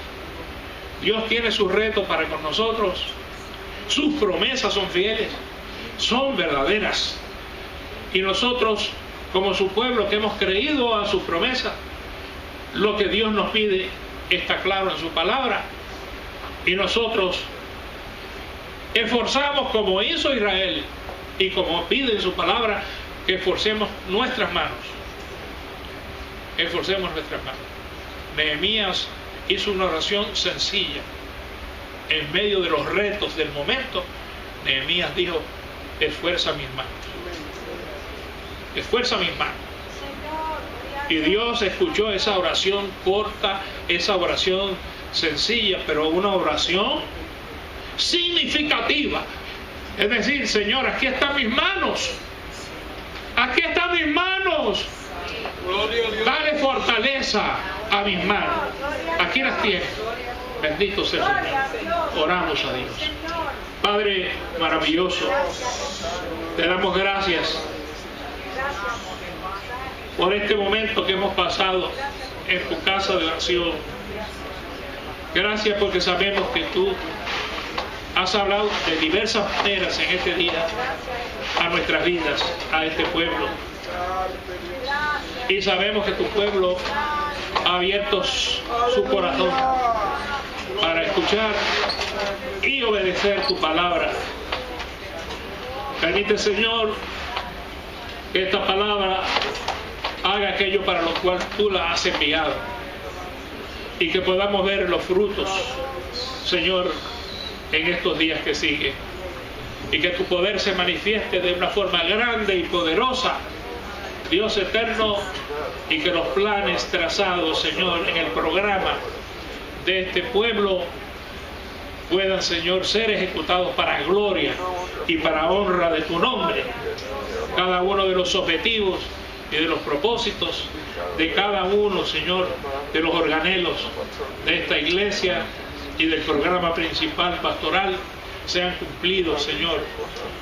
Dios tiene su reto para con nosotros. Sus promesas son fieles, son verdaderas. Y nosotros, como su pueblo que hemos creído a su promesa, lo que Dios nos pide está claro en su palabra. Y nosotros esforzamos como hizo Israel y como pide en su palabra, que esforcemos nuestras manos. Esforcemos nuestras manos. Nehemías hizo una oración sencilla. En medio de los retos del momento, Nehemías dijo: esfuerza mis manos. Esfuerza mis manos. Y Dios escuchó esa oración corta, esa oración sencilla, pero una oración significativa. Es decir, Señor, aquí están mis manos. Aquí están mis manos. Dale fortaleza a mis manos. Aquí las tienes. Bendito sea el Señor. Oramos a Dios. Padre maravilloso, te damos gracias por este momento que hemos pasado en tu casa de oración. Gracias porque sabemos que tú has hablado de diversas maneras en este día a nuestras vidas, a este pueblo. Y sabemos que tu pueblo ha abierto su corazón para escuchar y obedecer tu palabra. Permite, Señor, que esta palabra haga aquello para lo cual tú la has enviado y que podamos ver los frutos, Señor, en estos días que siguen, y que tu poder se manifieste de una forma grande y poderosa, Dios eterno, y que los planes trazados, Señor, en el programa de este pueblo puedan, Señor, ser ejecutados para gloria y para honra de tu nombre. Cada uno de los objetivos y de los propósitos de cada uno, Señor, de los organelos de esta iglesia y del programa principal pastoral sean cumplidos, Señor,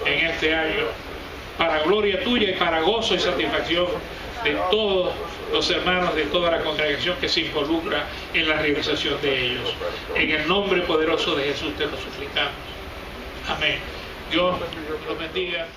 en este año, para gloria tuya y para gozo y satisfacción de todos los hermanos de toda la congregación que se involucra en la realización de ellos. En el nombre poderoso de Jesús te lo suplicamos. Amén. Dios los bendiga.